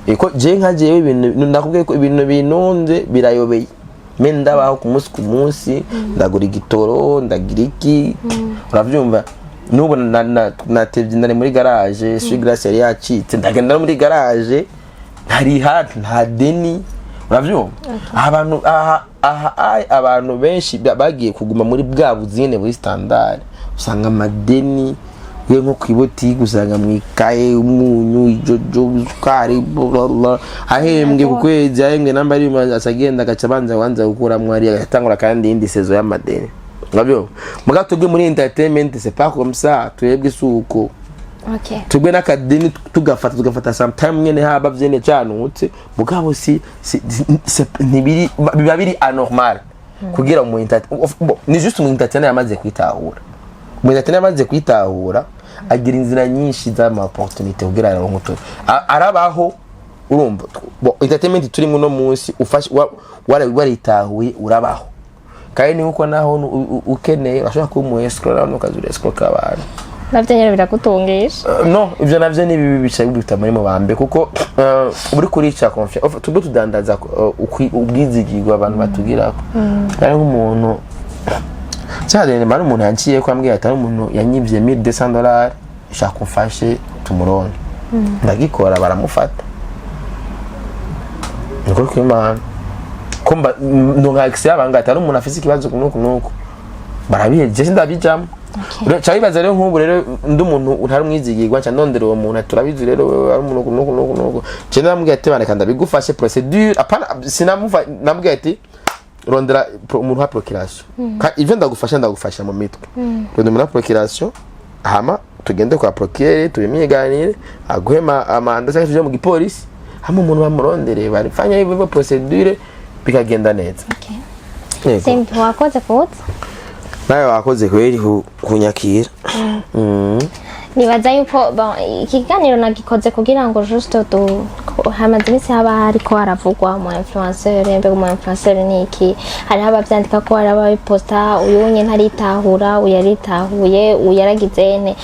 Speaker 1: eko je nkajewe ibintu ndakubwiye ko ibintu binonze birayobeye me ndabaho ku munsi ndagura igitoro ndagira iki uravyumva nubu natevye ndari muri garage suis grâce yari yacitse ndagenda muri garage ntari hati nta deni uravyumva abantu benshi bagiye kuguma muri bwa buzine buri standard usanga amadeni we nko kwiboti gusanga mwikaye umunyu ijojo sukari ahembwe kukwezi ahembwe namba ari asagenda agaca banza gukura mwari agatangura kandi indi sezo y'amadeni ngabyo mugatubwe muri entertainment c'est pas comme ça twebwe suko tugwe nakadeni tugafata sometime nyene haba vyene canutse mugabo si nibiri biba biri anormal kugira mu entertainment ni juste mu entertainment yamaze kwitahura mwene amaze kwitahura agira inzira nyinshi z'ama opportunity kugira aronke uto arabaho urumva entertainment turi muno munsi ufashe waritahuye urabaho kandi nuko naho ukeneye bashaka ko mu escrow no kazure escrow kabana
Speaker 2: navyo birakutungisha
Speaker 1: no ivyo navyo ni bibi bicaye bifita muri mu bambe kuko uri kurica confiance tubwo tudandaza ubwizigirwa abantu batugirako kandi nk'umuntu cyane mara umuntu yanciye ko ambwiye atari umuntu yanyivye $1200 shaka kumfashe tumuronke ndagikora baramufata niko kwimana komba ndonga access abanga atari umuntu afise ikibazo kunuko barabiheje ndabijamo cyabibaza rero nk'ubu rero ndi umuntu utari mwizigirwa cyane ndondera uwo muntu turabizi rero ari umuntu kunuko cyane namubwiye ati bane kandi bigufashe procedure apana sinamuva namubwiye ati rondera umuntu wa procuration ivyo ndagufasha mu mitwe rondera procuration hama tugende kwa procureur tubimyiganire aguhema amanda cyangwa tuje mu gipolisi hama umuntu bamurondere barifanya ivo procedure bikagenda neza
Speaker 2: Simbi wakoze kutse
Speaker 1: nayo wakoze kweri kunyakira
Speaker 2: nibaza yuko ikiganiro nagikoze kugira ngo juste hamaze imisi haba hariko haravugwa mu influenceur mbega mu influencer niki hari abavyandika ko hari ababiposta uyunye ntaritahura uyaritahuye uyaragizene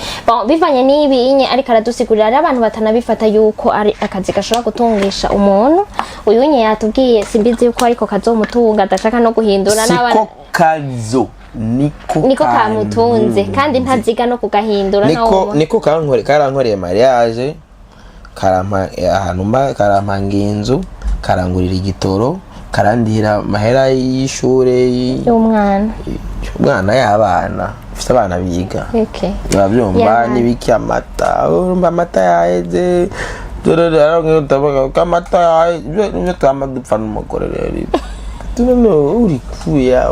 Speaker 2: bivanye n'ibi inye ariko aradusigurira ari abantu batanabifata yuko ari akazi gashobora gutungisha umuntu uyunye yatubwiye Simbizi yuko ariko kazomutunga adashaka no guhindura
Speaker 1: n'abana kazo
Speaker 2: niko kamutunze kandi ntaziga no kugahindura
Speaker 1: niko karankoreye mariage karampa ahantu karampa nginzu karangurira igitoro karandira mahera y'ishure y'umwana y'abana ufite abana biga bavyumva nibiki amata yaheze kamata yaheze nivyo twama dupfa n'umugore rero tuno uri kuya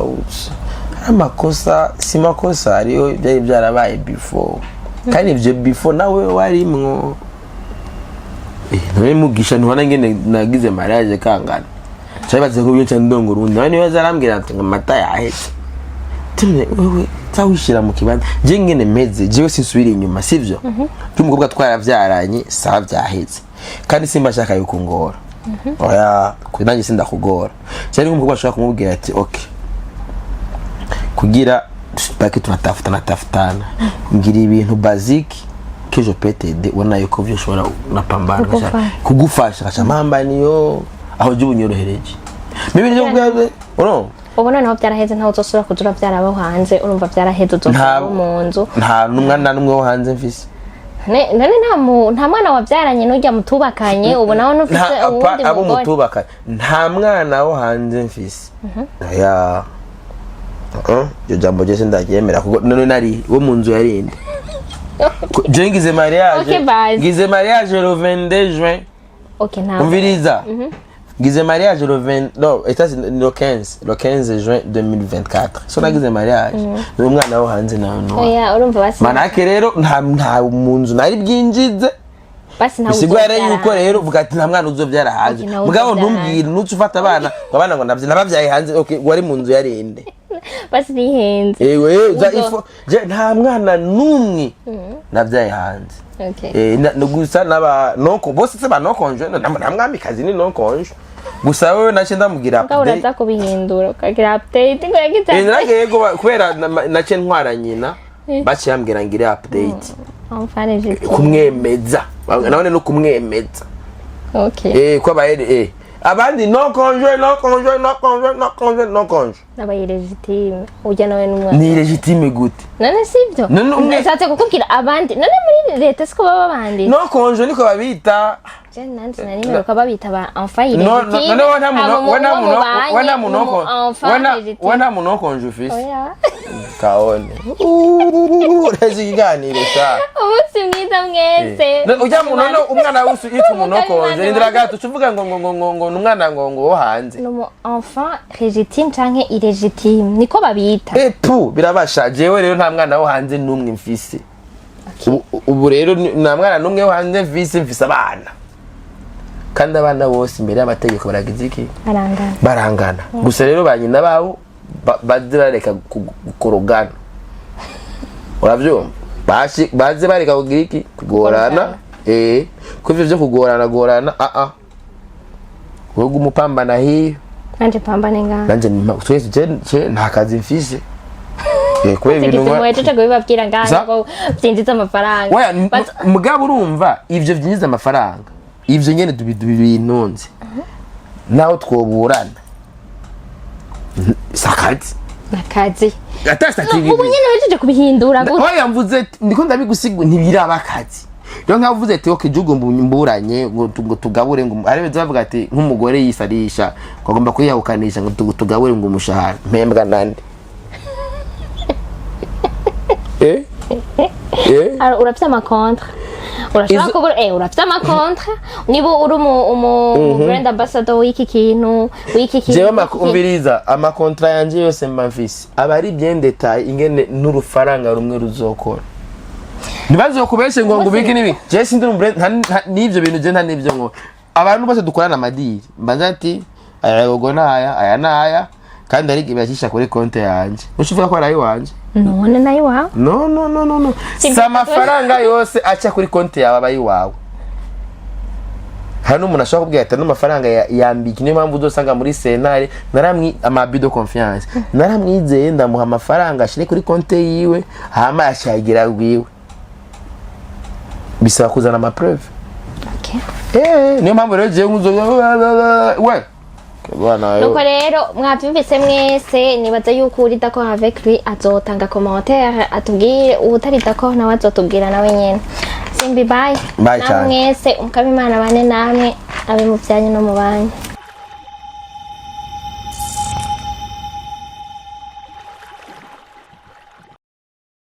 Speaker 1: amakosa si makosa ariyo byari byarabaye before kandi ibyo before nawe warimwo nawe mugisha ntwana ngene nagize mariage kangana cyabaze ko byo ndongo rundi nawe niwe zarambwira ati amata yahetse tune wewe tawishira mu kibanza je ngene meze jewe sinsubira inyuma sivyo cy'umukobwa twaravyaranye sa byahetse kandi simba shaka yuko ngora oya kunanje sindakugora cyari umukobwa ashaka kumubwira ati okay kugira baki tunatafutana ngira ibintu basic kejo PTD wana yuko byo shobora napambana kugufasha kacha mamba niyo aho je bunyorohereje mimi nje bwawe
Speaker 2: ubona naho byaraheze ntaho uzosura kuzura byarabaho hanze urumva byaraheze uzosura mu nzu
Speaker 1: nta numwana numwe wo hanze mfise
Speaker 2: none nta mwana wabyaranye n'ujya mutubakanye ubona aho nufise ubundi
Speaker 1: abo mutubakanye nta mwana wo hanze mfise ya yo jambo je sindagyemera kuko none nari wo mu nzu yarinde je ngize mariage ngize mariage le 22 juin
Speaker 2: okay nta
Speaker 1: umviriza ngize mariage le 20 non était le 15 juin 2024 so nagize mariage n'umwana wo hanze nawe
Speaker 2: oya urumva basi
Speaker 1: manake rero nta mu nzu nari bwinjize
Speaker 2: basi ntawe
Speaker 1: usigwara yuko rero uvuga ati nta mwana uzovyara hanze mugabo ntumbwire nutufata abana abana ngo nabavyaye hanze okay wari mu nzu yarinde
Speaker 2: basi nihenze
Speaker 1: ewe za ifo je nta mwana numwe navyaye hanze
Speaker 2: okay
Speaker 1: gusa naba noko bose se banokonje nta mwami kazi ni nokonje gusa wewe nace ndamugira
Speaker 2: update uraza kubihindura ukagira update ngo yagize
Speaker 1: yego kubera nace ntwara nyina baci yambwira ngire update kumwemeza nabone no kumwemeza
Speaker 2: okay
Speaker 1: kwa baede abandi no konje
Speaker 2: nabaye legitime ujya nawe n'umwana
Speaker 1: ni legitime gute
Speaker 2: none sibyo nshatse kukubwira abandi none muri leta siko baba bandi
Speaker 1: no konje niko babita
Speaker 2: je nanze nari meruka babita ba enfant
Speaker 1: legitime none wana muno konje fils kaone uraziganire sha
Speaker 2: umunsi mwiza mwese
Speaker 1: ujya none umwana wese yitwa muno konje indira gato tuvuga ngo numwana ngo wo hanze
Speaker 2: no enfant légitime canke illégitime niko babita
Speaker 1: birabasha jewe rero nta mwana wo hanze numwe mfise ubu rero nta mwana numwe wo hanze mfise abana kandi abana bose imbere y'amategeko baragize iki barangana gusa rero banyina babo bazirareka kukorogana uravyumva baze bareka kugira iki kugorana kuvyo byo kugorana wowe umupambana hiyo
Speaker 2: nanje pambane ngana
Speaker 1: nanje twese nta kazi mfise
Speaker 2: kwe ibintu mwejeje go bibabwira ngana ko byinjiza amafaranga
Speaker 1: oya mugabo urumva ivyo byinjiza amafaranga ivyo nyene dubinonze naho twoburana sakati
Speaker 2: nakazi
Speaker 1: atastativi
Speaker 2: ubu nyene wejeje kubihindura gute
Speaker 1: oya mvuze ndiko ndabigusigwa ntibiraba akazi rero nkavuze ati okay jugo mburanye ngo tugabure ngo arebe zavuga ati nk'umugore yisarisha kwagomba kuyihabukanisha ngo tugabure ngo umushahara mpembwa nande
Speaker 2: urafite amakontra urashaka ko urafite amakontra niba uri umu brand ambassador w'iki kintu
Speaker 1: jewe makumviriza amakontra yanje yose mfise aba ari bien detail ingene n'urufaranga rumwe ruzokora nibazo kubeshe ngo ngubiki nibi je sindi umu brand n'ivyo bintu je nta n'ivyo ngo abantu bose dukorana amadiri mbanza ati ayago aya naya kandi ari kibashisha kuri konte yanje ushivuga ko ari wanje
Speaker 2: none nayi wawe
Speaker 1: no sama faranga yose acha kuri konte yawe abayi wawe hano umuntu ashaka kubwira ati n'amafaranga yambiki niyo mpamvu uzosanga muri senare naramwi amabido confiance naramwizeye ndamuha amafaranga ashire kuri konte yiwe hama ashagira rwiwe bisaba kuzana ama preuve niyo mpamvu rero je nguzo we
Speaker 2: nuko rero mwabyumvise mwese nibaza yuko uri d'accord avec lui azotanga commentaire atubwire utari d'accord nawe azotubwira nawe nyene Simbi bye mwese umukabimana bane namwe abe mu byanyu no mu banyu